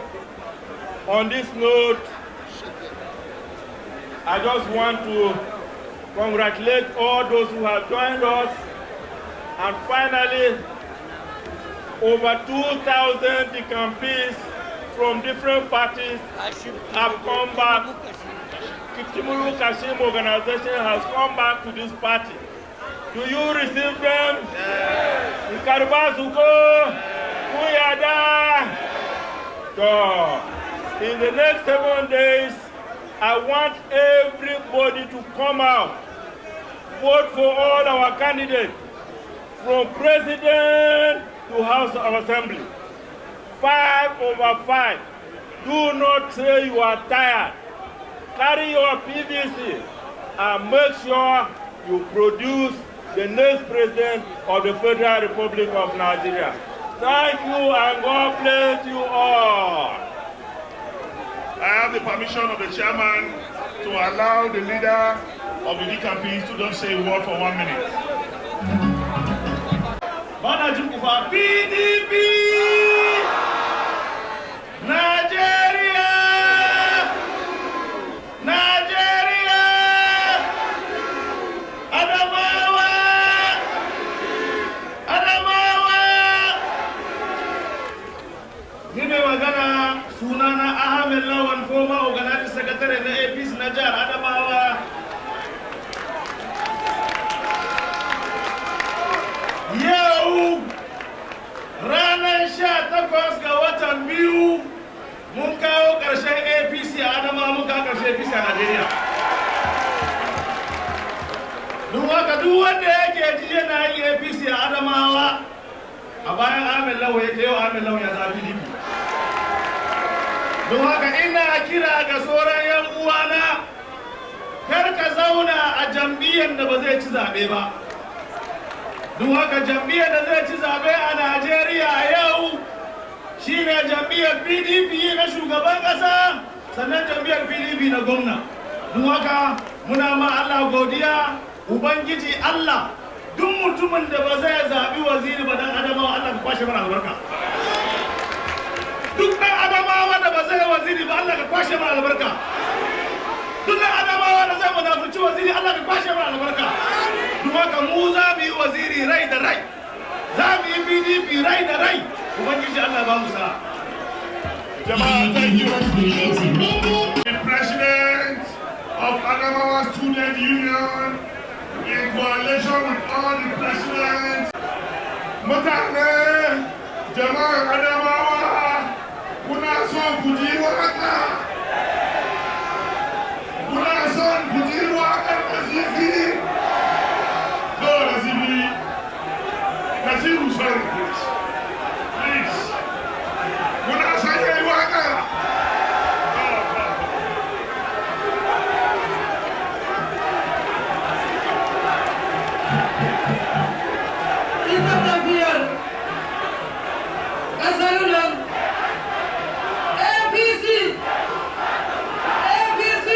on this note, I just want to congratulate all those who have joined us. And finally, over 2,000 decampees from different parties have come back. Kitimuru Kashim organization has come back to this party. Do you receive them? Ikarubasuko, Kuyada. So, in the next 7 days, I want everybody to come out, vote for all our candidates, from president to House of Assembly. 5 over 5. Do not say you are tired. Carry your PVC and make sure you produce the next president of the Federal Republic of Nigeria. Thank you, and God bless you all. I have the permission of the chairman to allow the leader of the DKP to just say a word for 1 minute. PDP! Nigeria! Nigeria! Adamawa! Adamawa! Gine magana sunana Ahmed Lawan, former organizing secretary na APC na jihar Adamawa. Yau ranar 18 ga watan biyu mun kawo ƙarshen APC a Adamawa, mun kawo ƙarshen APC a Najeriya. Don haka duk wanda yake ji yana yin APC a Adamawa, a bayan Ahmed Lawan yake, yau Ahmed Lawan ya zaɓi PDP. Don haka ina kira ga sauran 'yan uwana, kar ka zauna a jam'iyyar da ba zai ci zaɓe ba. Don haka jam'iyyar da zai ci zaɓe a Najeriya yau shine jam'iyyar PDP na shugaban ƙasa, sannan jam'iyyar PDP na gwamna. Don haka muna ma Allah godiya, Ubangiji Allah, duk mutumin da ba zai zaɓi waziri ba dan Adamawa, Allah ka kwashe mana albarka. Duk ɗan Adamawa da ba zai waziri ba, Allah ka kwashe mana albarka. Duk ɗan Adamawa da zai munafurci waziri, Allah ka kwashe mana albarka. Don haka mu za mu yi waziri rai da rai, za mu yi PDP rai da rai. Ubangiji Allah ba mu sa'a. Jama'a, thank you. The president of Adamawa Student Union, in coalition with all the presidents, mutane, jama'ar Adamawa, kuna son ku ji waka? Kuna son ku ji wakar Nazifi? No, Nazifi. Nazifi, sorry, please. Please. Kuna son yayi waka? Ita tafiyar ƙasar nan APC, APC,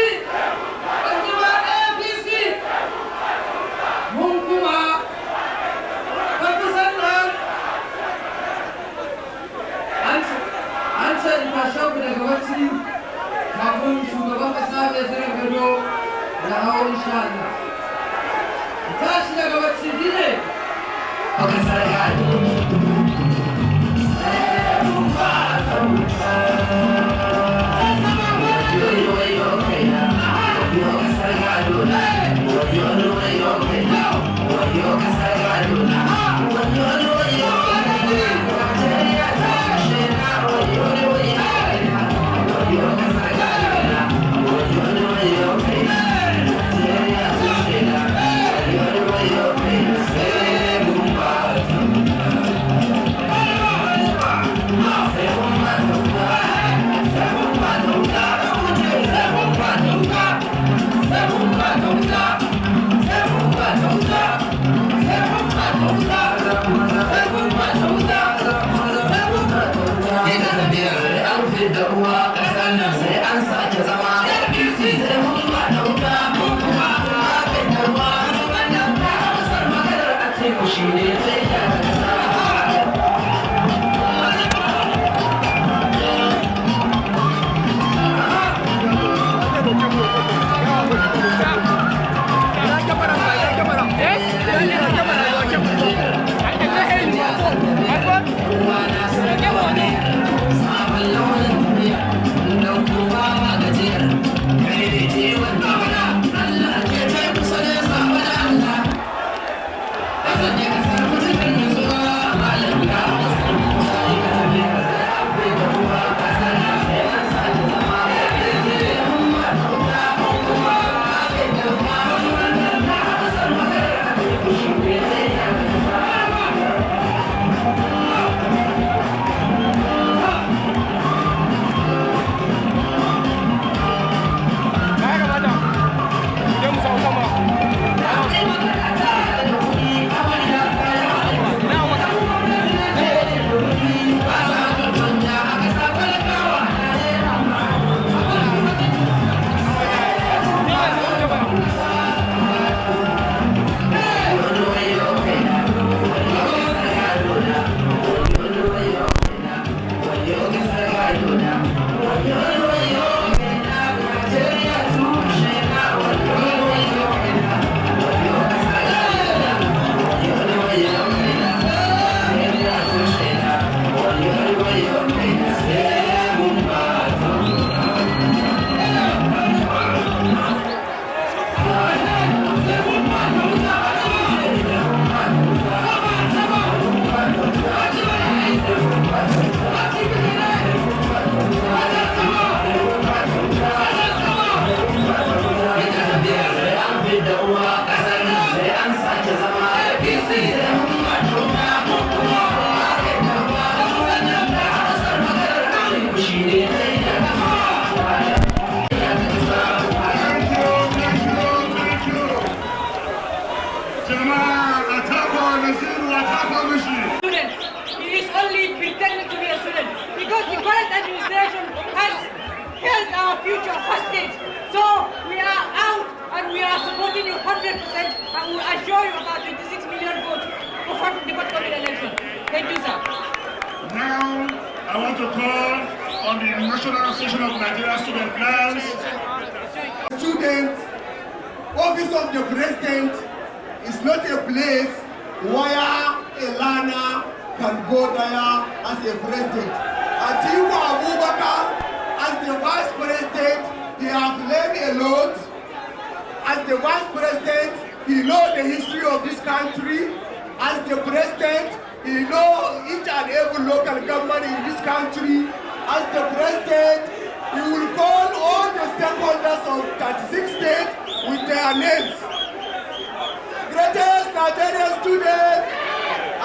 kuma APC, mun kuma ƙasar nan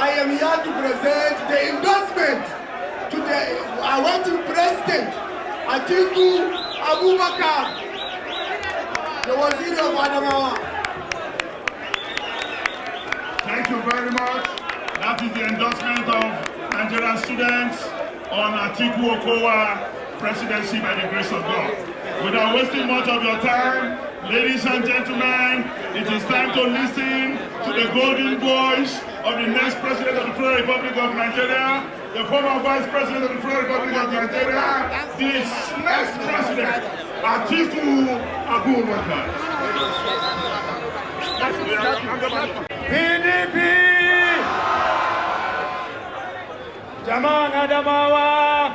I am here to present the endorsement to the awaiting President Atiku Abubakar, the Waziri of Adamawa. Thank you very much. That is the endorsement of Nigerian students on Atiku Okowa presidency by the grace of God. Without wasting much of your time, ladies and gentlemen, it is time to listen to the golden voice of the next president of the Federal Republic of Nigeria, the former vice president of the Federal Republic of Nigeria, this next president, Atiku Abubakar. PDP! Jama'an Adamawa,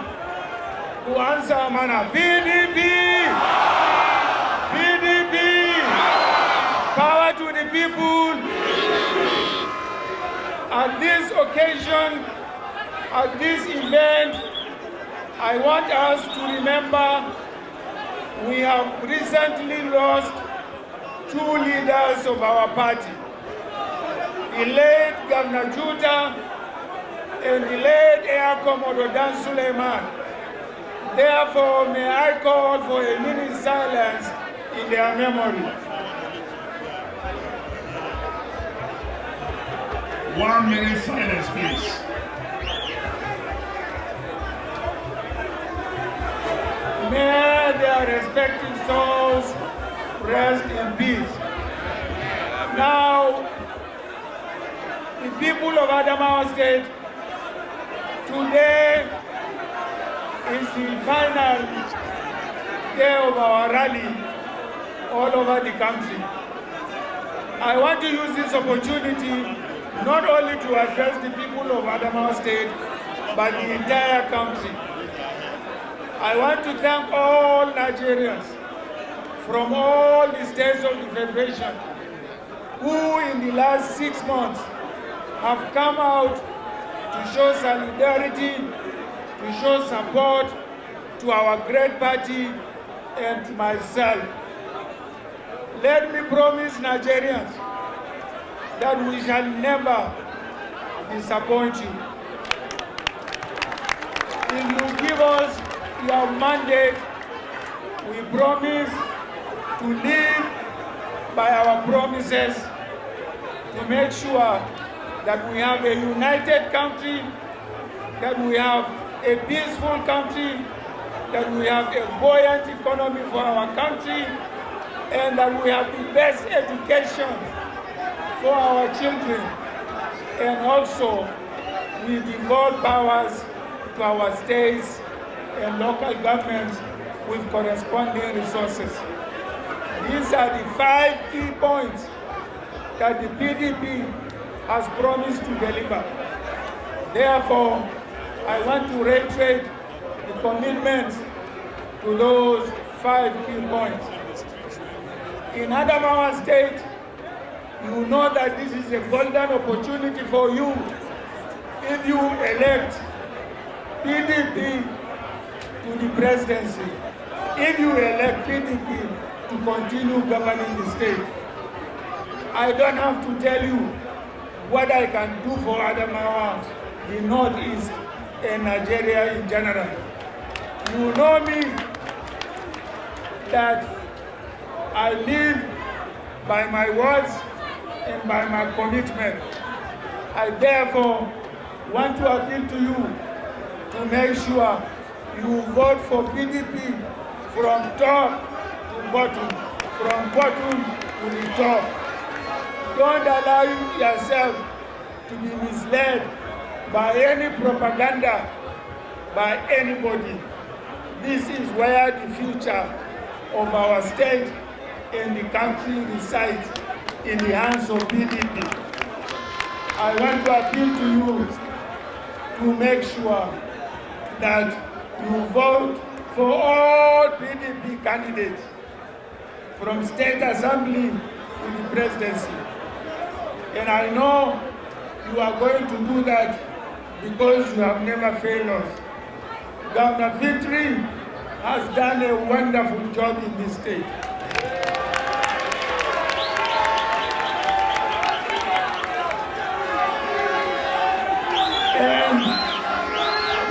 ku ansa mana PDP! PDP! Power to the people! At this occasion, at this event, I want us to remember we have recently lost two leaders of our party, the late Governor Juta and the late Air Commodore Dan Suleiman. Therefore, may I call for a minute silence in their memory. 1 minute silence, please. May their respective souls rest in peace. Now, the people of Adamawa State, today is the final day of our rally all over the country. I want to use this opportunity not only to address the people of Adamawa State, but the entire country. I want to thank all Nigerians from all the states of the Federation who in the last 6 months have come out to show solidarity, to show support to our great party and to myself. Let me promise Nigerians that we shall never disappoint you. If you give us your mandate, we promise to live by our promises to make sure that we have a united country, that we have a peaceful country, that we have a buoyant economy for our country, and that we have the best education for our children, and also we devolve powers to our states and local governments with corresponding resources. These are the 5 key points that the PDP has promised to deliver. Therefore, I want to reiterate the commitments to those 5 key points. In Adamawa State, you know that this is a golden opportunity for you if you elect PDP to the presidency, if you elect PDP to continue governing the state. I don't have to tell you what I can do for Adamawa, the Northeast, and Nigeria in general. You know me, that I live by my words and by my commitment. I therefore want to appeal to you to make sure you vote for PDP from top to bottom, from bottom to the top. Don't allow yourself to be misled by any propaganda by anybody. This is where the future of our state and the country resides, in the hands of PDP. I want to appeal to you to make sure that you vote for all PDP candidates, from state assembly to the presidency. And I know you are going to do that because you have never failed us. Governor Victory has done a wonderful job in this state. And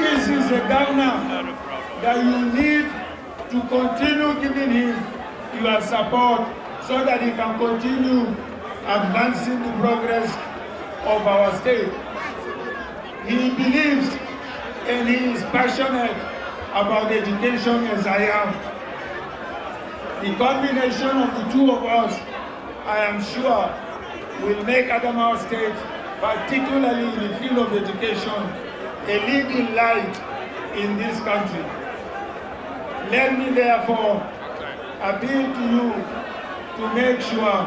this is a governor that you need to continue giving him your support so that he can continue advancing the progress of our state. He believes and he is passionate about education as I am. The combination of the two of us, I am sure, will make Adamawa State, particularly in the field of education, a leading light in this country. Let me therefore appeal to you to make sure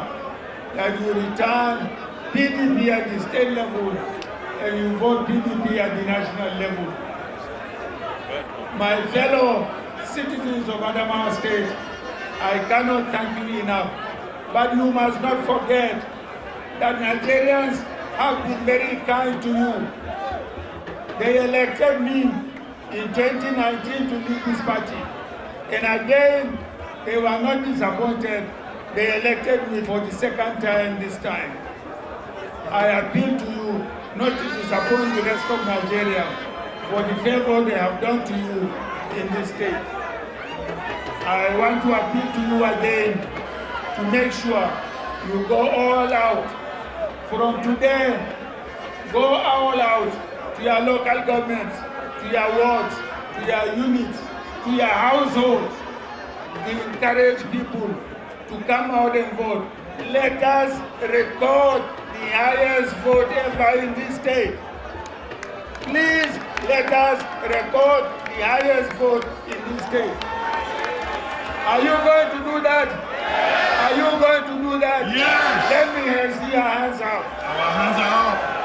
that you return PDP at the state level and you vote PDP at the national level. My fellow citizens of Adamawa State, I cannot thank you enough. But you must not forget that Nigerians have been very kind to you. They elected me in 2019 to lead this party. And again, they were not disappointed. They elected me for the second time this time. I appeal to you not to disappoint the rest of Nigeria for the favor they have done to you in this state. I want to appeal to you again to make sure you go all out. From today, go all out to your local governments, to your wards, to your units, to your households, to encourage people to come out and vote. Let us record the highest vote ever in this state. Please let us record the highest vote in this state. Are you going to do that? Are you going to do that? Yes. Let me see your hands up. Our hands are up.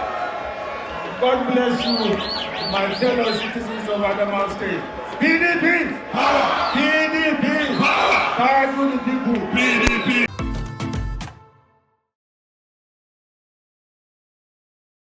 God bless you, my fellow citizens of Adamawa State. PDP! Power! PDP! Power! Power to the people!